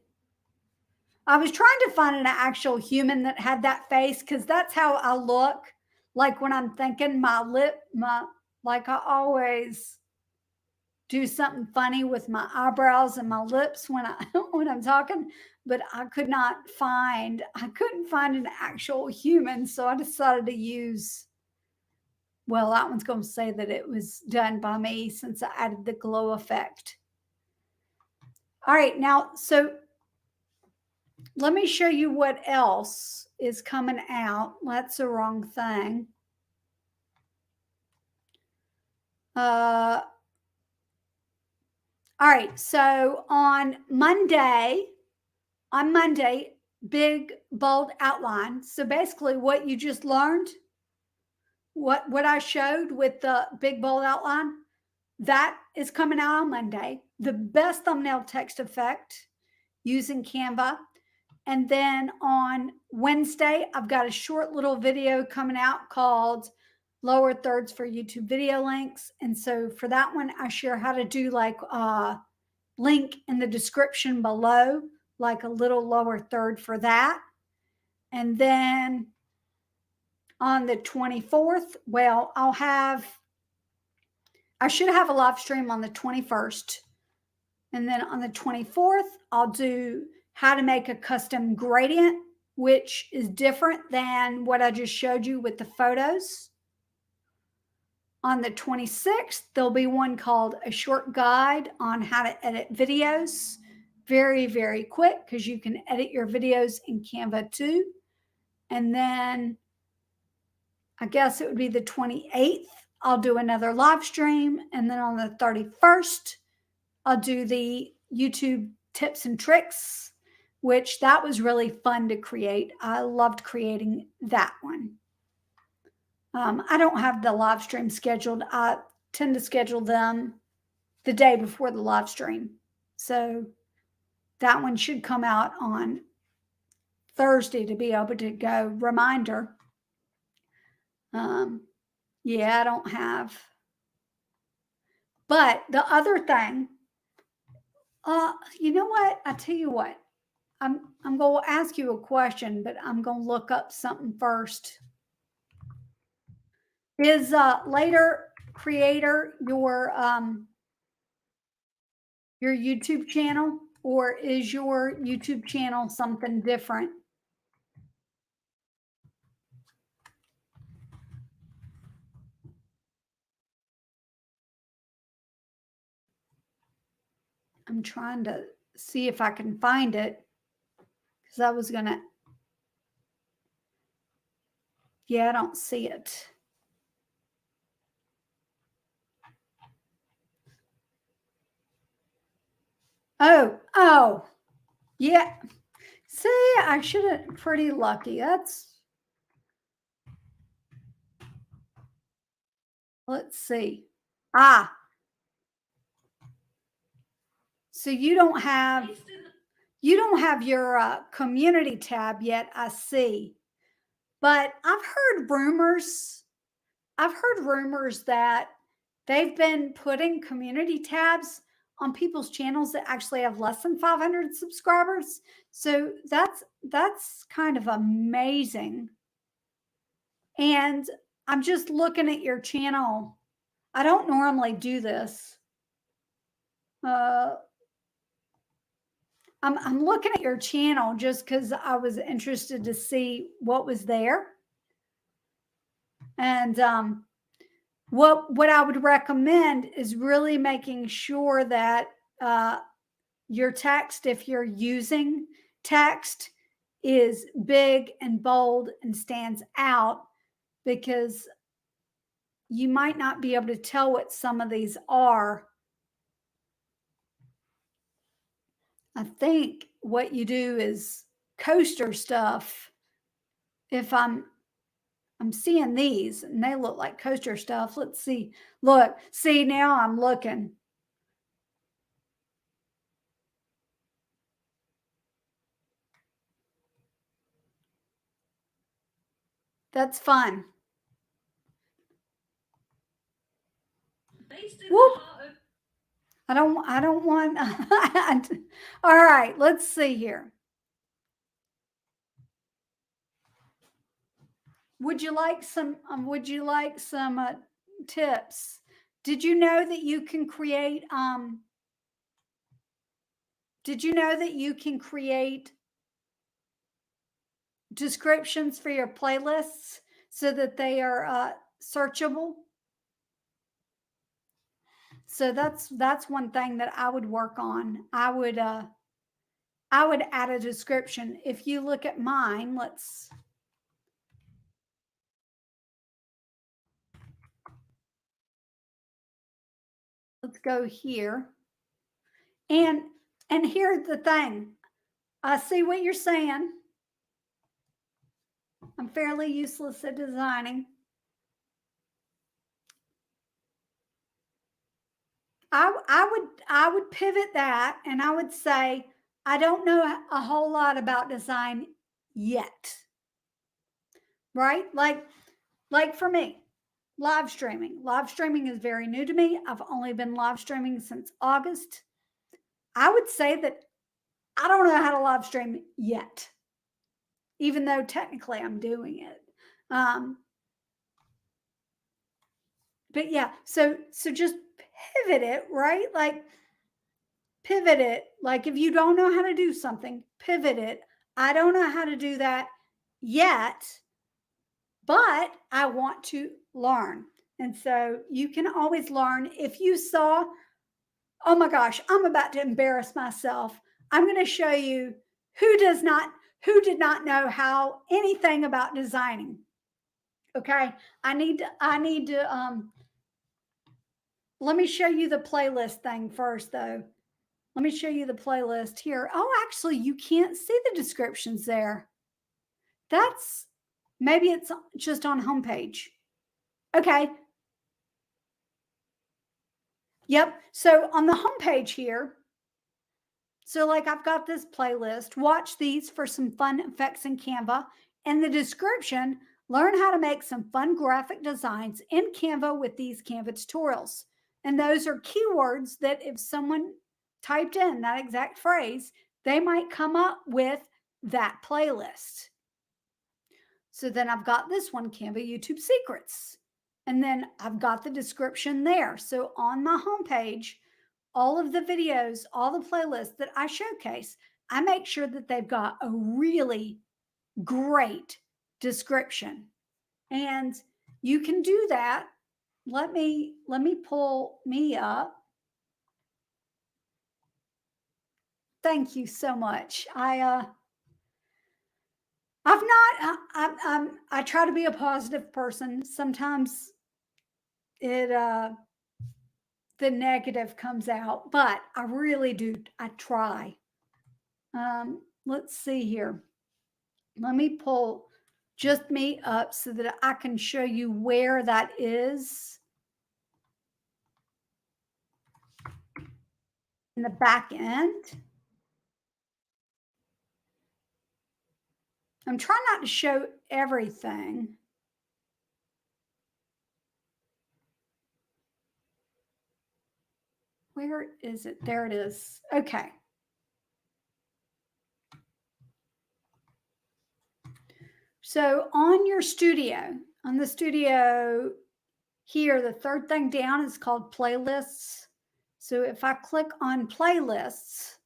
I was trying to find an actual human that had that face because that's how I look. Like when I'm thinking like I always do something funny with my eyebrows and my lips when I'm talking, but I couldn't find an actual human. So I decided to use, well, that one's going to say that it was done by me since I added the glow effect. All right, now, so let me show you what else is coming out. That's the wrong thing. All right, so on Monday, big bold outline. So basically what you just learned, what I showed with the big bold outline, that is coming out on Monday. The best thumbnail text effect using Canva. And then on Wednesday, I've got a short little video coming out called Lower Thirds for YouTube Video Links. And so for that one, I share how to do like a link in the description below, like a little lower third for that. And then on the 24th, well, I should have a live stream on the 21st. And then on the 24th, I'll do how to make a custom gradient, which is different than what I just showed you with the photos. On the 26th, there'll be one called a short guide on how to edit videos. Very, very quick because you can edit your videos in Canva too. And then I guess it would be the 28th, I'll do another live stream. And then on the 31st, I'll do the YouTube tips and tricks, which that was really fun to create. I loved creating that one. I don't have the live stream scheduled. I tend to schedule them the day before the live stream. So that one should come out on Thursday to be able to go reminder. Yeah, I don't have. But the other thing, you know what? I tell you what, I'm going to ask you a question, but I'm going to look up something first. Is Later Creator your YouTube channel, or is your YouTube channel something different? I'm trying to see if I can find it because I was going to. Yeah, I don't see it. Oh, yeah. See, I should have, pretty lucky. Let's see. Ah, so you don't have your community tab yet, I see. But I've heard rumors that they've been putting community tabs on people's channels that actually have less than 500 subscribers. So that's kind of amazing. And I'm just looking at your channel. I don't normally do this. I'm looking at your channel just because I was interested to see what was there. And what I would recommend is really making sure that your text, if you're using text, is big and bold and stands out, because you might not be able to tell what some of these are. I think what you do is coaster stuff. If I'm seeing these and they look like coaster stuff. Let's see. Look, see, now I'm looking. That's fun. Whoop. I don't want. All right, let's see here. Would you like some? Tips? Did you know that you can create? Did you know that you can create descriptions for your playlists so that they are searchable? So that's one thing that I would work on. I would add a description. If you look at mine, let's go here. And here's the thing. I see what you're saying. I'm fairly useless at designing. I would pivot that, and I would say I don't know a whole lot about design yet. Right? Like for me, live streaming. Live streaming is very new to me. I've only been live streaming since August. I would say that I don't know how to live stream yet, even though technically I'm doing it. But yeah, so just pivot it, right? Like pivot it. Like if you don't know how to do something, pivot it. I don't know how to do that yet, but I want to learn. And so you can always learn. If you saw, oh my gosh, I'm about to embarrass myself. I'm going to show you who did not know how anything about designing. Okay. I need to let me show you the playlist thing first though. Let me show you the playlist here. Oh, actually, you can't see the descriptions there. That's maybe it's just on homepage. Okay. Yep. So on the homepage here, so like I've got this playlist. Watch these for some fun effects in Canva. And the description, learn how to make some fun graphic designs in Canva with these Canva tutorials. And those are keywords that if someone typed in that exact phrase, they might come up with that playlist. So then I've got this one, Canva YouTube Secrets. And then I've got the description there. So on my homepage, all of the videos, all the playlists that I showcase, I make sure that they've got a really great description. And you can do that. Let me pull me up. Thank you so much. I try to be a positive person. Sometimes it the negative comes out, but I really do. I try. Let's see here. Let me pull just me up so that I can show you where that is in the back end. I'm trying not to show everything. Where is it? There it is. Okay. So on your studio, on the studio here, the third thing down is called playlists. So if I click on playlists,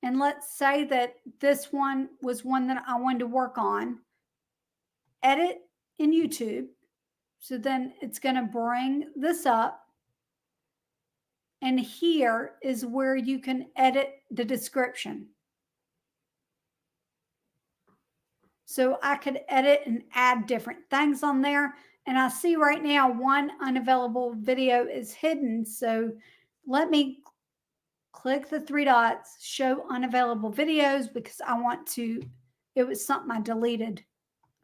and let's say that this one was one that I wanted to work on, edit in YouTube. So then it's going to bring this up. And here is where you can edit the description. So I could edit and add different things on there. And I see right now one unavailable video is hidden. So let me click the three dots, show unavailable videos, because I want to, it was something I deleted.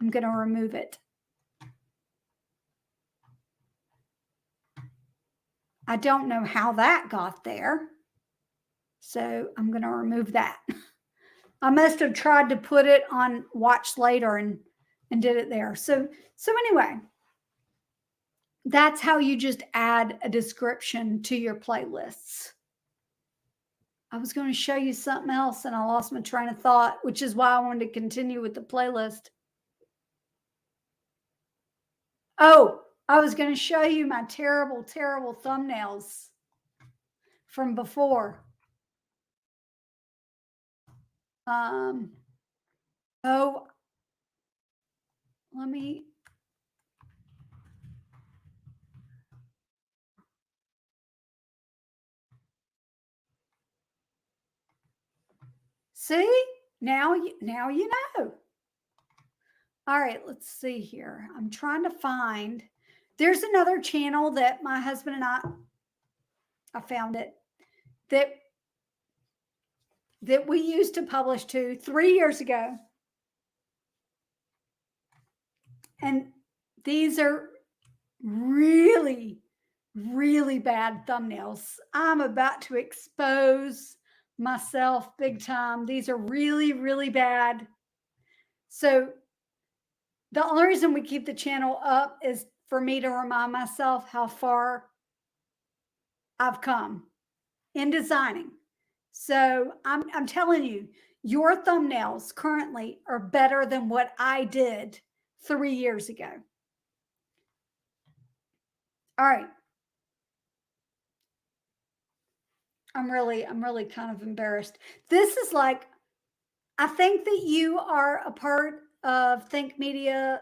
I'm going to remove it. I don't know how that got there. So I'm going to remove that. I must have tried to put it on watch later and did it there. So anyway, that's how you just add a description to your playlists. I was going to show you something else and I lost my train of thought, which is why I wanted to continue with the playlist. Oh, I was going to show you my terrible, terrible thumbnails from before. Oh, let me. See, now you know. All right, let's see here. I'm trying to find. There's another channel that my husband and I found it that we used to publish to 3 years ago. And these are really, really bad thumbnails. I'm about to expose myself big time. These are really, really bad. So the only reason we keep the channel up is for me to remind myself how far I've come in designing. So I'm telling you, your thumbnails currently are better than what I did 3 years ago. All right. I'm really kind of embarrassed. This is like, I think that you are a part of Think Media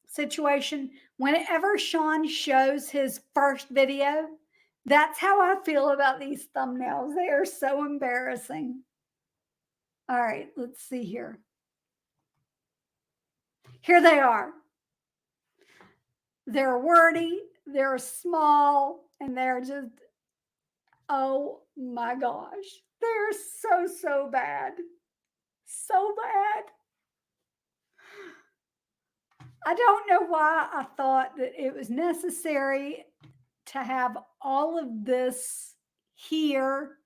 situation. Whenever Sean shows his first video, that's how I feel about these thumbnails. They are so embarrassing. All right, let's see here. Here they are. They're wordy, they're small, and they're just, oh my gosh. They're so bad. So bad. I don't know why I thought that it was necessary to have all of this here.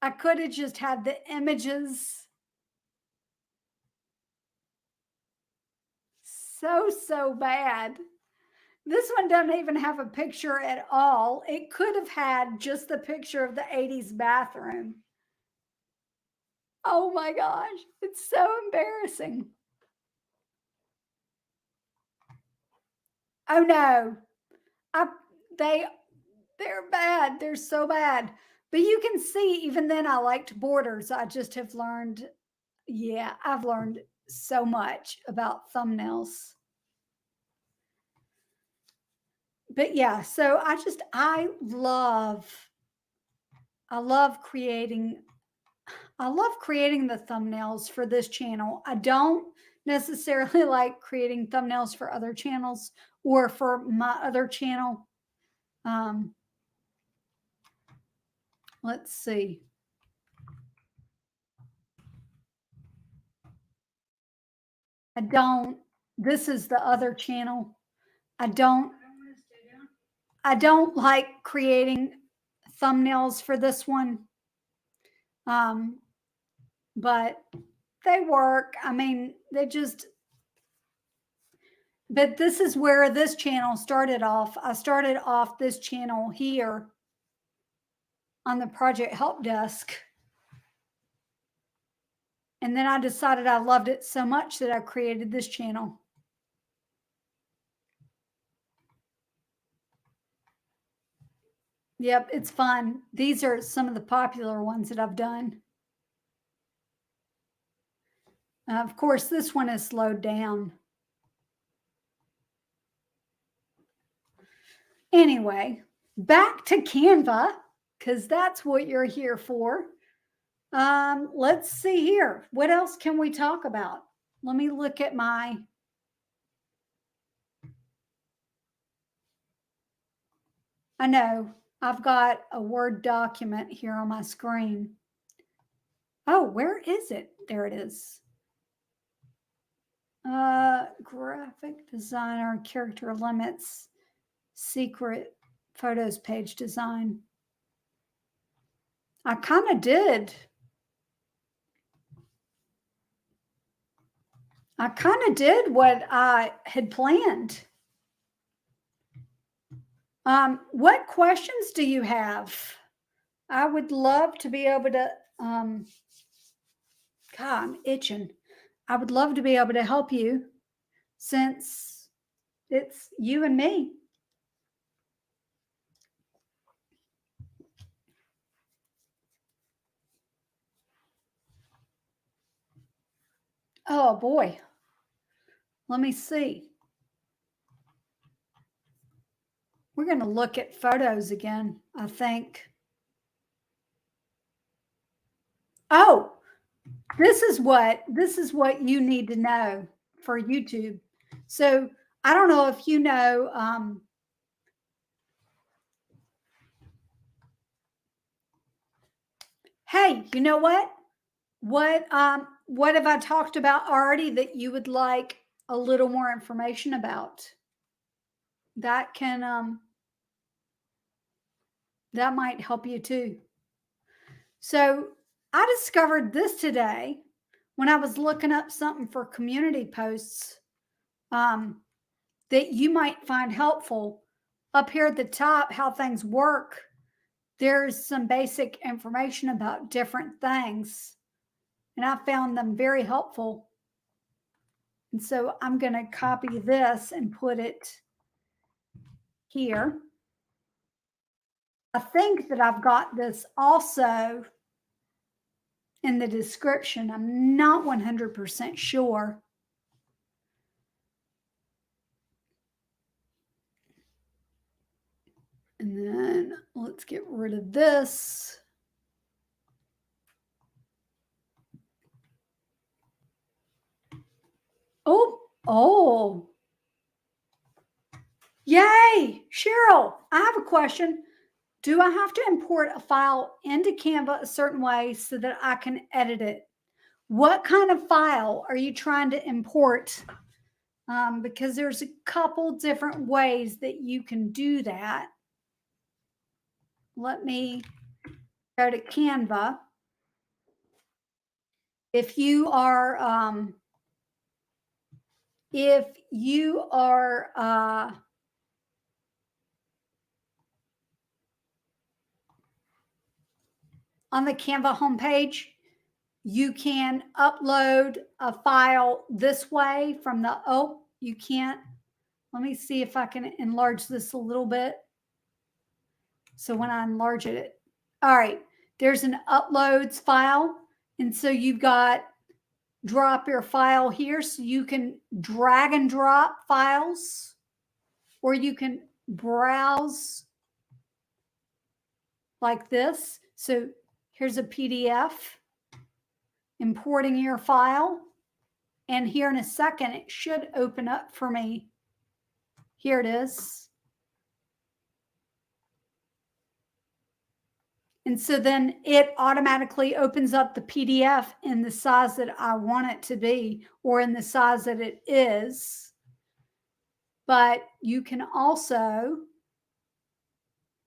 I could have just had the images. So bad. This one doesn't even have a picture at all. It could have had just the picture of the 80s bathroom. Oh my gosh, it's so embarrassing. Oh no, they're bad. They're so bad. But you can see, even then, I liked borders. I just have learned, yeah, I've learned so much about thumbnails. But yeah, so I love creating the thumbnails for this channel. I don't necessarily like creating thumbnails for other channels or for my other channel. Let's see. This is the other channel. I don't like creating thumbnails for this one. But they work. I mean, but this is where this channel started off. I started off this channel here on the project help desk. And then I decided I loved it so much that I created this channel. Yep, it's fun. These are some of the popular ones that I've done. Of course, this one is slowed down. Anyway, back to Canva, because that's what you're here for. Let's see here. What else can we talk about? Let me look at I know I've got a Word document here on my screen. Oh, where is it? There it is. Graphic designer, character limits, secret photos page design. I kind of did. What I had planned. What questions do you have? I would love to be able to, God, I'm itching. I would love to be able to help you since it's you and me. Oh boy. Let me see. We're going to look at photos again, I think. Oh, this is what you need to know for YouTube. So I don't know if you know, hey, you know what? What have I talked about already that you would like a little more information about? That can that might help you too. So I discovered this today when I was looking up something for community posts that you might find helpful. Up here at the top, how things work, there's some basic information about different things, and I found them very helpful. And so I'm going to copy this and put it here. I think that I've got this also in the description. I'm not 100% sure. And then let's get rid of this. Oh. Yay, Cheryl, I have a question. Do I have to import a file into Canva a certain way so that I can edit it? What kind of file are you trying to import? Because there's a couple different ways that you can do that. Let me go to Canva. If you are on the Canva homepage, you can upload a file this way from the, you can't. Let me see if I can enlarge this a little bit. So when I enlarge it, all right, there's an uploads file. And so you've got drop your file here. So you can drag and drop files, or you can browse like this. So here's a PDF, importing your file. And here in a second, it should open up for me. Here it is. And so then it automatically opens up the PDF in the size that I want it to be or in the size that it is. But you can also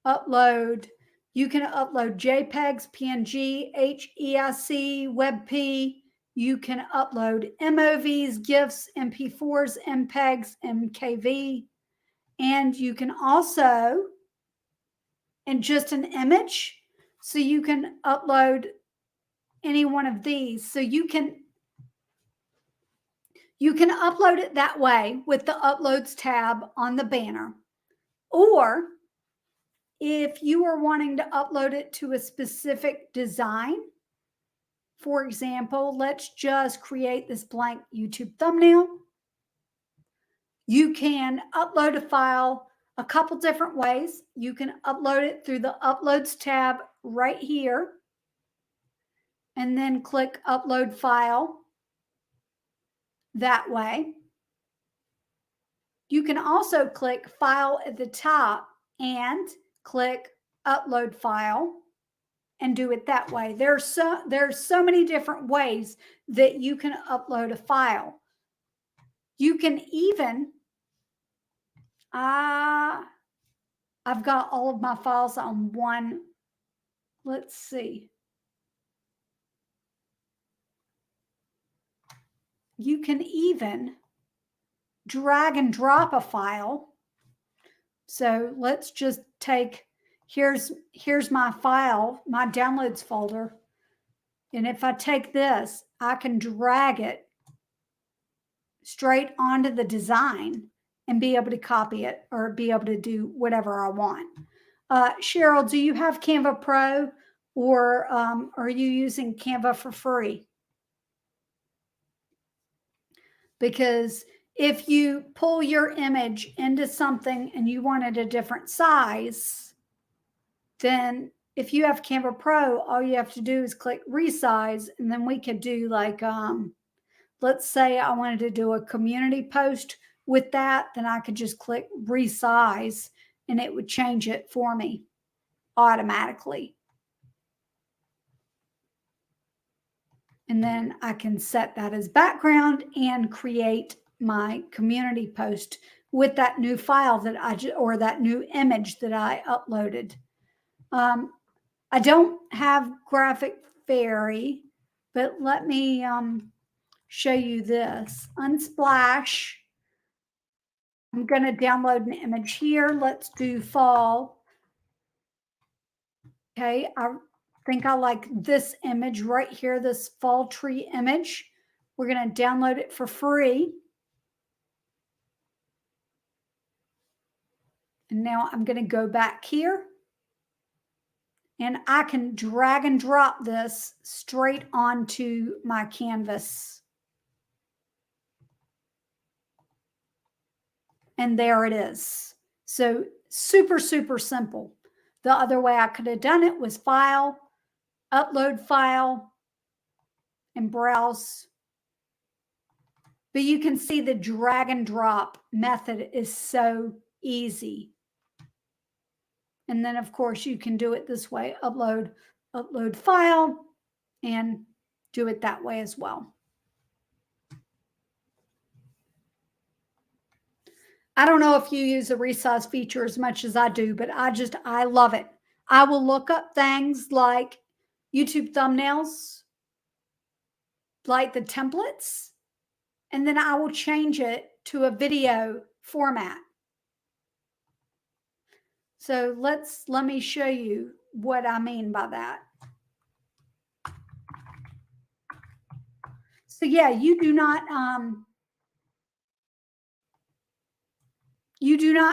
upload JPEGs, PNG, HEIC, WebP. You can upload MOVs, GIFs, MP4s, MPEGs, MKV. And you can also, in just an image, so you can upload any one of these. So you can upload it that way with the Uploads tab on the banner. Or if you are wanting to upload it to a specific design, for example, let's just create this blank YouTube thumbnail. You can upload a file a couple different ways. You can upload it through the Uploads tab right here, and then click Upload File that way. You can also click File at the top and click Upload File and do it that way. There's so many different ways that you can upload a file. You can even, I've got all of my files on one, let's see. You can even drag and drop a file. So let's just take, here's my file, my downloads folder. And if I take this, I can drag it straight onto the design and be able to copy it or be able to do whatever I want. Cheryl, do you have Canva Pro, or are you using Canva for free? Because if you pull your image into something and you wanted a different size, then if you have Canva Pro, all you have to do is click resize, and then we could do like, let's say I wanted to do a community post with that, then I could just click resize and it would change it for me automatically. And then I can set that as background and create my community post with that new file that or that new image that I uploaded. I don't have Graphic Fairy, but let me show you this. Unsplash. I'm going to download an image here. Let's do fall. Okay, I think I like this image right here, this fall tree image. We're going to download it for free. And now I'm going to go back here. And I can drag and drop this straight onto my canvas. And there it is. So super, super simple. The other way I could have done it was File, Upload File, and Browse. But you can see the drag and drop method is so easy. And then, of course, you can do it this way, upload file, and do it that way as well. I don't know if you use the resize feature as much as I do, but I love it. I will look up things like YouTube thumbnails, like the templates, and then I will change it to a video format. So let me show you what I mean by that. So yeah, you do not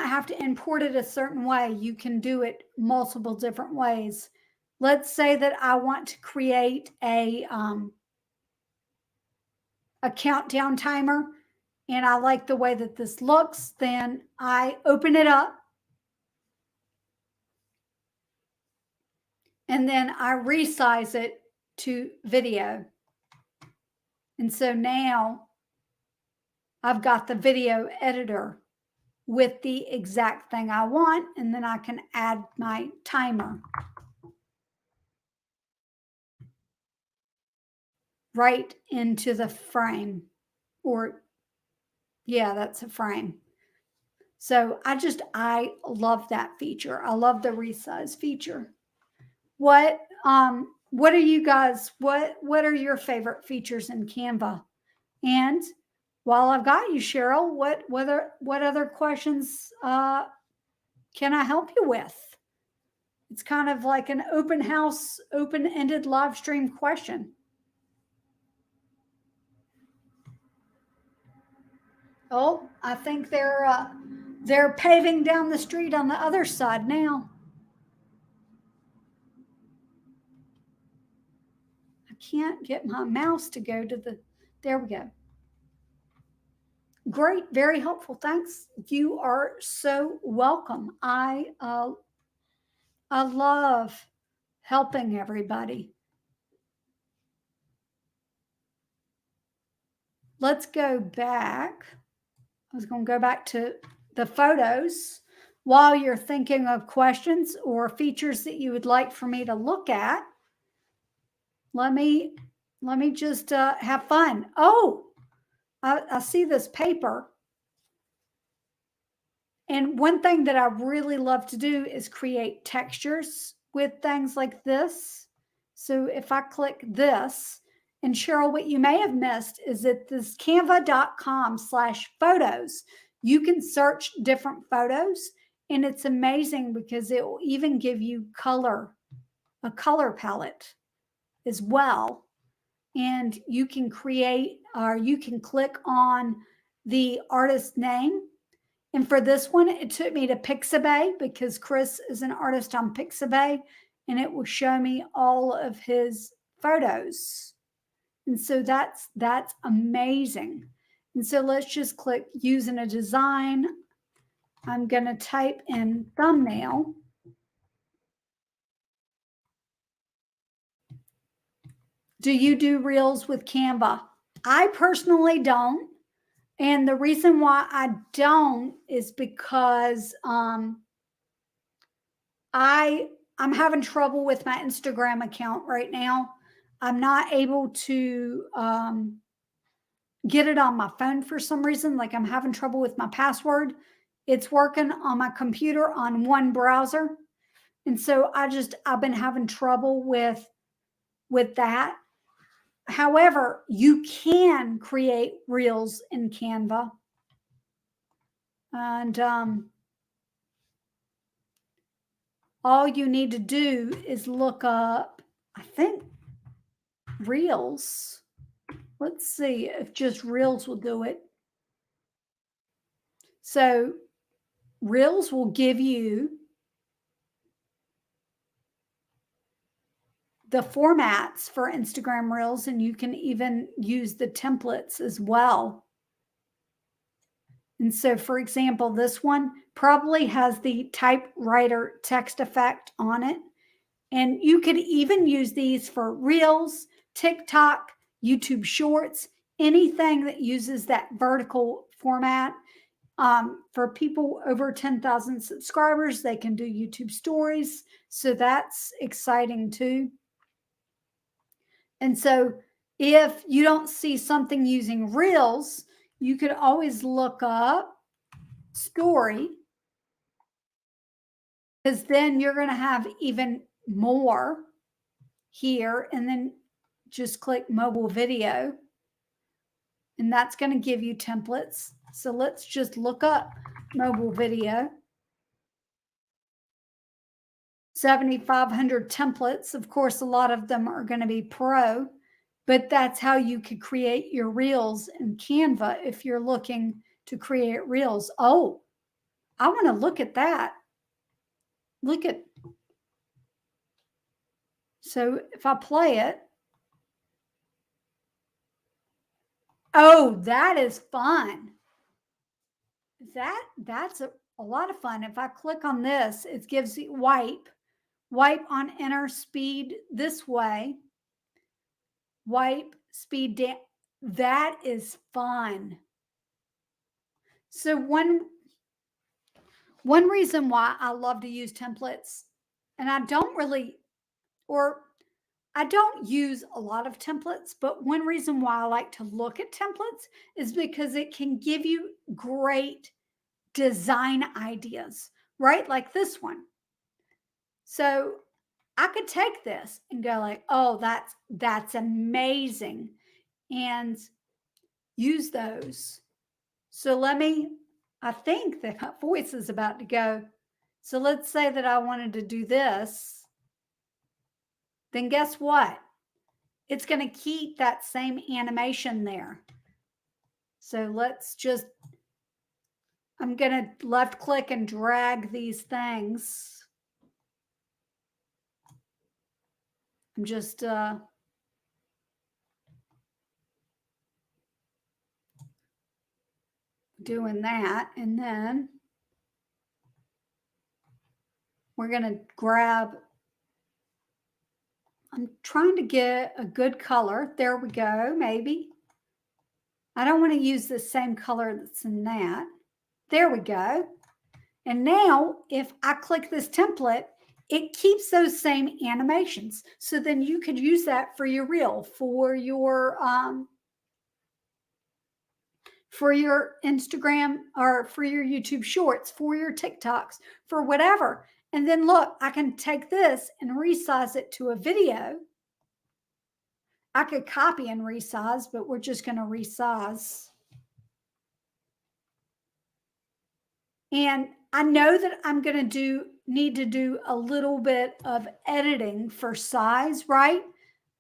have to import it a certain way. You can do it multiple different ways. Let's say that I want to create a countdown timer, and I like the way that this looks. Then I open it up, and then I resize it to video. And so now I've got the video editor with the exact thing I want, and then I can add my timer. right into the frame. Or, yeah, that's a frame. So I love that feature. I love the resize feature. What are you guys, what are your favorite features in Canva? And while I've got you, Cheryl, what other questions can I help you with? It's kind of like an open house, open-ended live stream question. Oh, I think they're paving down the street on the other side now. I can't get my mouse to go to the, there we go. Great, very helpful. Thanks. You are so welcome. I love helping everybody. Let's go back. I was going to go back to the photos while you're thinking of questions or features that you would like for me to look at. Let me just have fun. Oh, I see this paper. And one thing that I really love to do is create textures with things like this. So if I click this, and Cheryl, what you may have missed is that this canva.com/photos, you can search different photos, and it's amazing because it will even give you a color palette as well. And you can create, or you can click on the artist name. And for this one, it took me to Pixabay because Chris is an artist on Pixabay, and it will show me all of his photos. And so that's amazing. And so let's just click using a design. I'm going to type in thumbnail. Do you do reels with Canva? I personally don't. And the reason why I don't is because I'm having trouble with my Instagram account right now. I'm not able to get it on my phone for some reason. Like I'm having trouble with my password. It's working on my computer on one browser. And so I've been having trouble with that. However, you can create reels in Canva. And all you need to do is look up, I think, reels. Let's see if just reels will do it. So reels will give you the formats for Instagram reels, and you can even use the templates as well. And so, for example, this one probably has the typewriter text effect on it. And you could even use these for reels, TikTok, YouTube shorts, anything that uses that vertical format. For people over 10,000 subscribers, they can do YouTube stories. So that's exciting too. And so if you don't see something using reels, you could always look up story, because then you're going to have even more here. And then just click mobile video, and that's going to give you templates. So let's just look up mobile video. 7,500 templates. Of course, a lot of them are going to be pro, but that's how you could create your reels in Canva if you're looking to create reels. Oh, I want to look at that. Look at, so if I play it, oh, that is fun. That's a lot of fun. If I click on this, it gives the wipe on enter, speed this way, wipe speed down. That is fun. So one reason why I love to use templates, and I don't really, or I don't use a lot of templates, but one reason why I like to look at templates is because it can give you great design ideas, right? Like this one. So I could take this and go like, oh, that's amazing, and use those. So I think that my voice is about to go. So let's say that I wanted to do this. Then guess what? It's going to keep that same animation there. So I'm going to left click and drag these things. I'm just doing that. And then we're going to I'm trying to get a good color. There we go, maybe. I don't want to use the same color that's in that. There we go. And now if I click this template, it keeps those same animations. So then you could use that for your reel, for your Instagram, or for your YouTube shorts, for your TikToks, for whatever. And then look, I can take this and resize it to a video. I could copy and resize, but we're just going to resize. And I know that I'm going to need to do a little bit of editing for size, right?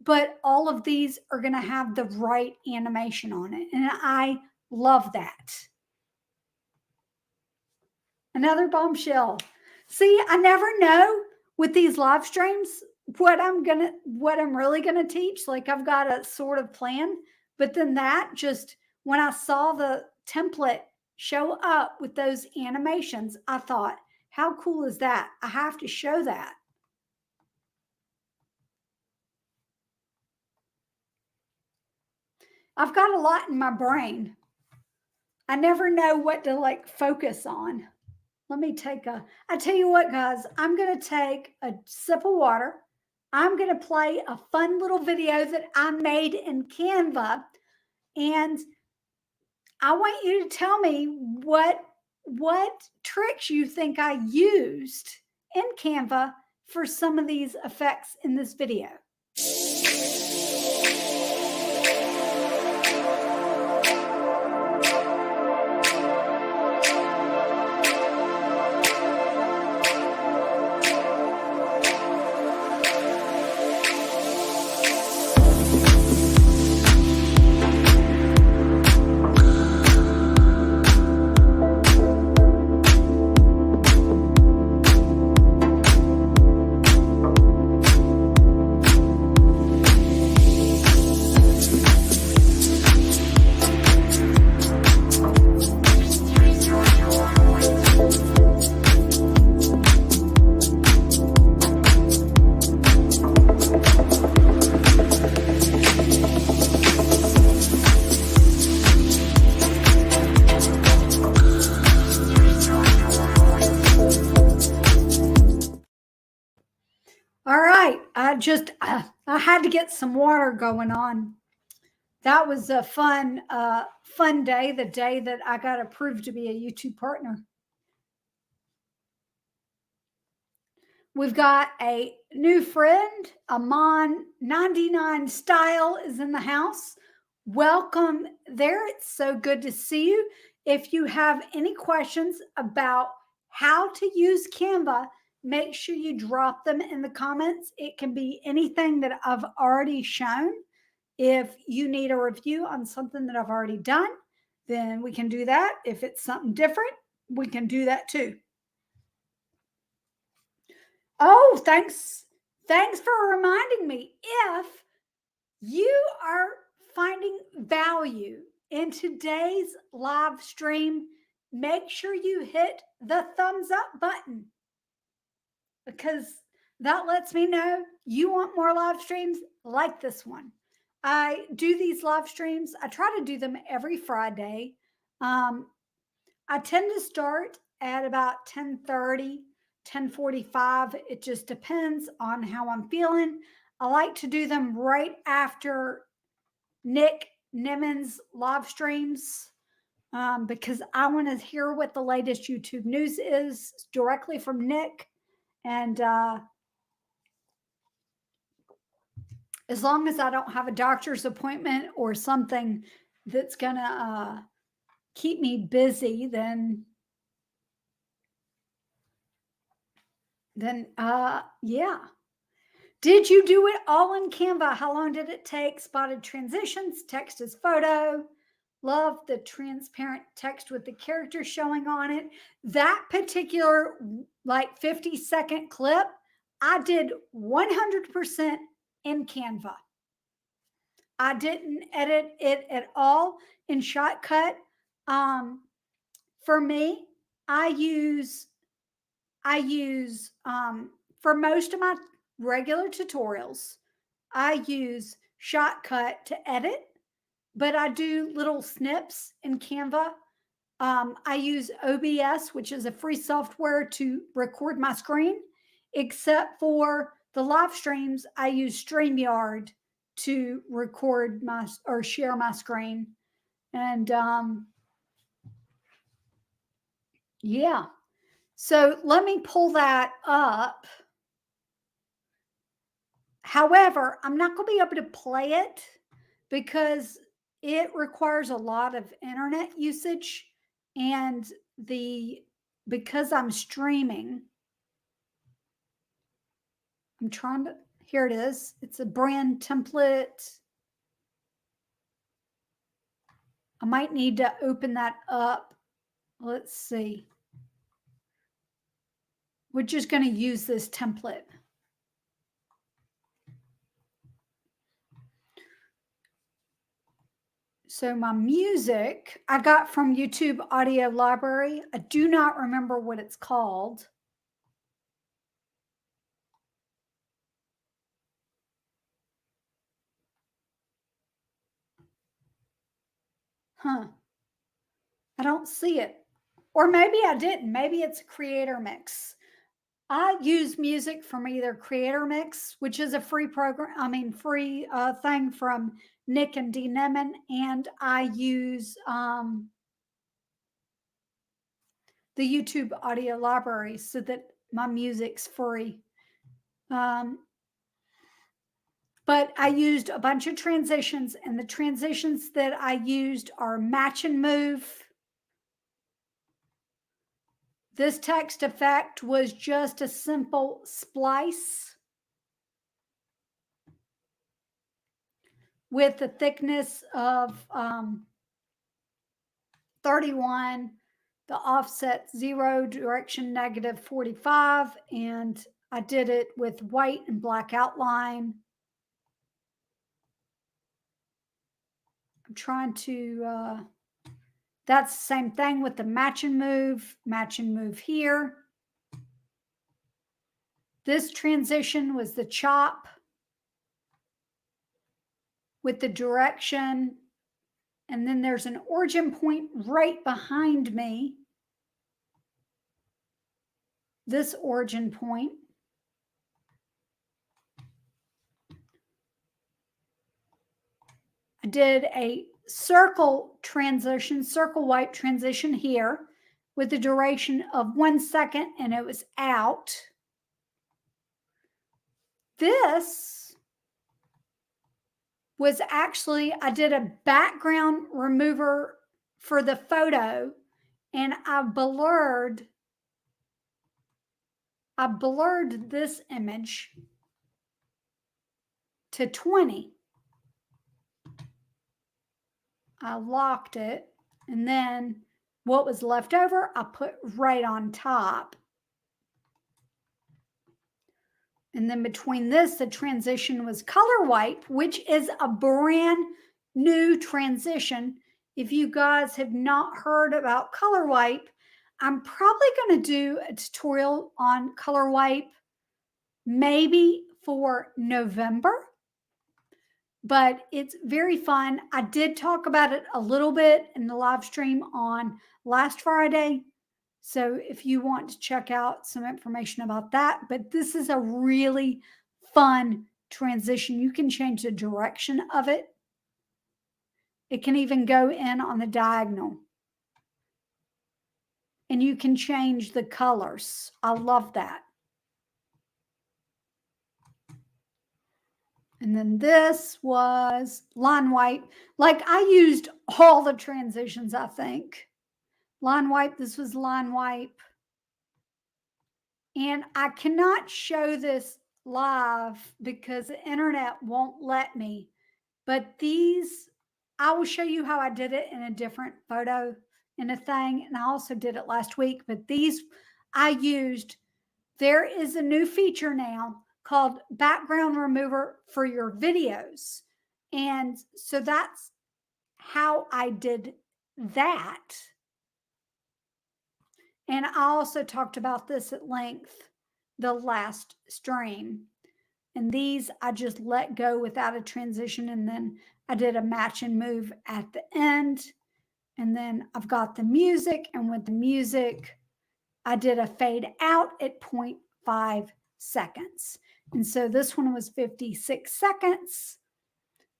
But all of these are going to have the right animation on it. And I love that. Another bombshell. See, I never know with these live streams what I'm really gonna teach. Like I've got a sort of plan, but then when I saw the template show up with those animations, I thought, how cool is that? I have to show that. I've got a lot in my brain. I never know what to like focus on. Let me I tell you what, guys, I'm going to take a sip of water. I'm going to play a fun little video that I made in Canva. And I want you to tell me what tricks you think I used in Canva for some of these effects in this video. All right, I had to get some water going on. That was a fun day, the day that I got approved to be a YouTube partner. We've got a new friend, Amon 99 Style is in the house. Welcome there. It's so good to see you. If you have any questions about how to use Canva, make sure you drop them in the comments. It can be anything that I've already shown. If you need a review on something that I've already done, then we can do that. If it's something different, we can do that too. Oh, thanks. Thanks for reminding me. If you are finding value in today's live stream, make sure you hit the thumbs up button, because that lets me know you want more live streams like this one. I do these live streams. I try to do them every Friday. I tend to start at about 10:30, 10:45. It just depends on how I'm feeling. I like to do them right after Nimmin's live streams because I want to hear what the latest YouTube news is directly from Nick. And as long as I don't have a doctor's appointment or something that's going to keep me busy, then yeah. Did you do it all in Canva? How long did it take? Spotted transitions, text as photo. Love the transparent text with the character showing on it. That particular like 50-second clip, I did 100% in Canva. I didn't edit it at all in Shotcut. For me, I use for most of my regular tutorials, I use Shotcut to edit, but I do little snips in Canva. I use OBS, which is a free software to record my screen, except for the live streams, I use StreamYard to record my or share my screen. And yeah. So let me pull that up. However, I'm not going to be able to play it because it requires a lot of internet usage, and because I'm streaming, I'm trying to, here it is. It's a brand template. I might need to open that up. Let's see. We're just going to use this template. So my music I got from YouTube Audio Library. I do not remember what it's called. Huh. I don't see it. Or maybe I didn't. Maybe it's a Creator Mix. I use music from either Creator Mix, which is a free program, free thing from Nick and D. Nimmin, and I use the YouTube Audio Library so that my music's free. But I used a bunch of transitions, and the transitions that I used are match and move. This text effect was just a simple splice with a thickness of 31, the offset 0, direction -45, and I did it with white and black outline. I'm trying to, that's the same thing with the match and move here. This transition was the chop with the direction. And then there's an origin point right behind me. This origin point. I did a circle transition, circle wipe transition here with the duration of 1 second, and it was out. This was actually, I did a background remover for the photo, and I blurred this image to 20. I locked it, and then what was left over, I put right on top. And then between this, the transition was color wipe, which is a brand new transition. If you guys have not heard about color wipe, I'm probably going to do a tutorial on color wipe maybe for November. But it's very fun. I did talk about it a little bit in the live stream on last Friday. So if you want to check out some information about that, but this is a really fun transition. You can change the direction of it. It can even go in on the diagonal. And you can change the colors. I love that. And then this was line wipe. Like I used all the transitions, I think. Line wipe, this was line wipe. And I cannot show this live because the internet won't let me. But these, I will show you how I did it in a different photo in a thing. And I also did it last week. But these I used, there is a new feature now called background remover for your videos. And so that's how I did that. And I also talked about this at length the last stream. And these I just let go without a transition. And then I did a match and move at the end. And then I've got the music. And with the music, I did a fade out at 0.5 seconds. And so this one was 56 seconds.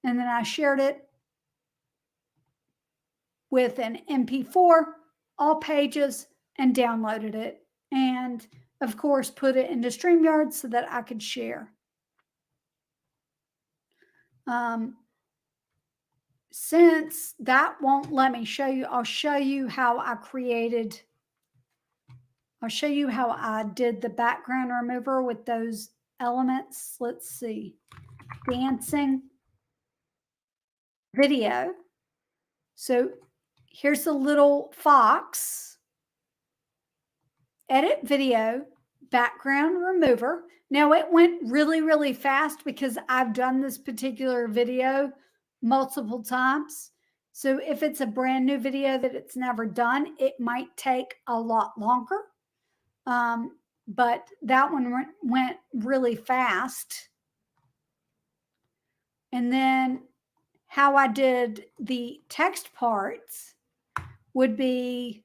And then I shared it with an MP4, all pages, and downloaded it. And of course, put it into StreamYard so that I could share. Since that won't let me show you, I'll show you how I did the background remover with those elements. Let's see. Dancing video. So here's the little fox. Edit video, background remover. Now it went really, really fast because I've done this particular video multiple times. So if it's a brand new video that it's never done, it might take a lot longer. But that one went really fast. And then how I did the text parts would be,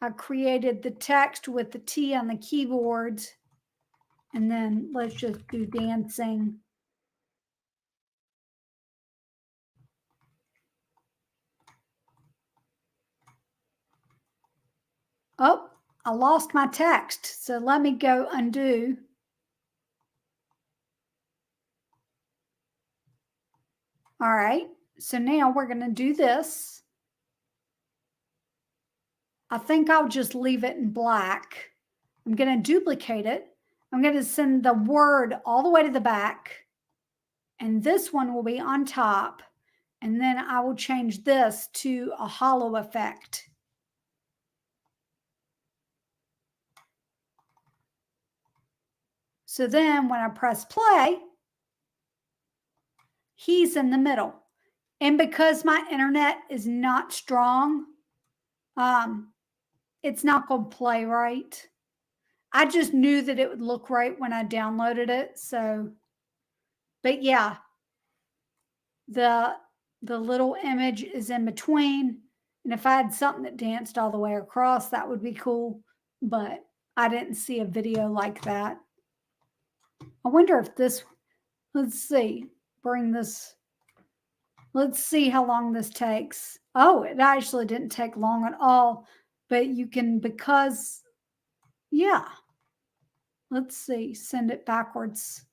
I created the text with the T on the keyboard. And then let's just do dancing. Oh, I lost my text. So let me go undo. All right. So now we're going to do this. I think I'll just leave it in black. I'm going to duplicate it. I'm going to send the word all the way to the back. And this one will be on top. And then I will change this to a hollow effect. So then when I press play, he's in the middle. And because my internet is not strong, it's not going to play right. I just knew that it would look right when I downloaded it. So, but yeah, the little image is in between. And if I had something that danced all the way across, that would be cool. But I didn't see a video like that. I wonder if this, let's see, bring this, let's see how long this takes. Oh, it actually didn't take long at all. But you can, because, yeah. Let's see, send it backwards.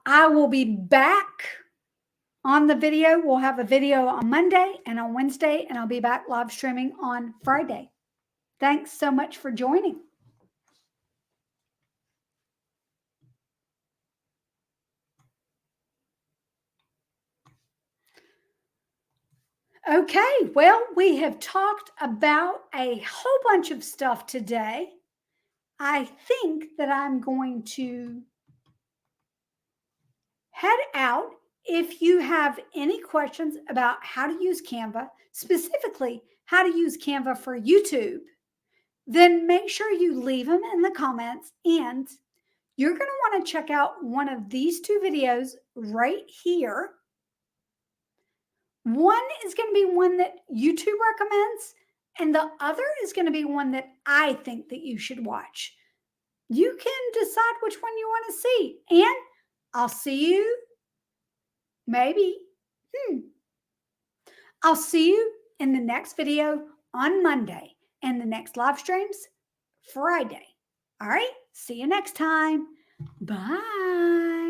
I will be back on the video. We'll have a video on Monday and on Wednesday, and I'll be back live streaming on Friday. Thanks so much for joining. Okay, well, we have talked about a whole bunch of stuff today. I think that I'm going to head out. If you have any questions about how to use Canva, specifically how to use Canva for YouTube, then make sure you leave them in the comments and You're going to want to check out one of these two videos right here. One is going to be one that YouTube recommends, and the other is going to be one that I think that you should watch. You can decide which one you want to see. And I'll see you maybe. I'll see you in the next video on Monday and the next live streams Friday. All right. See you next time. Bye.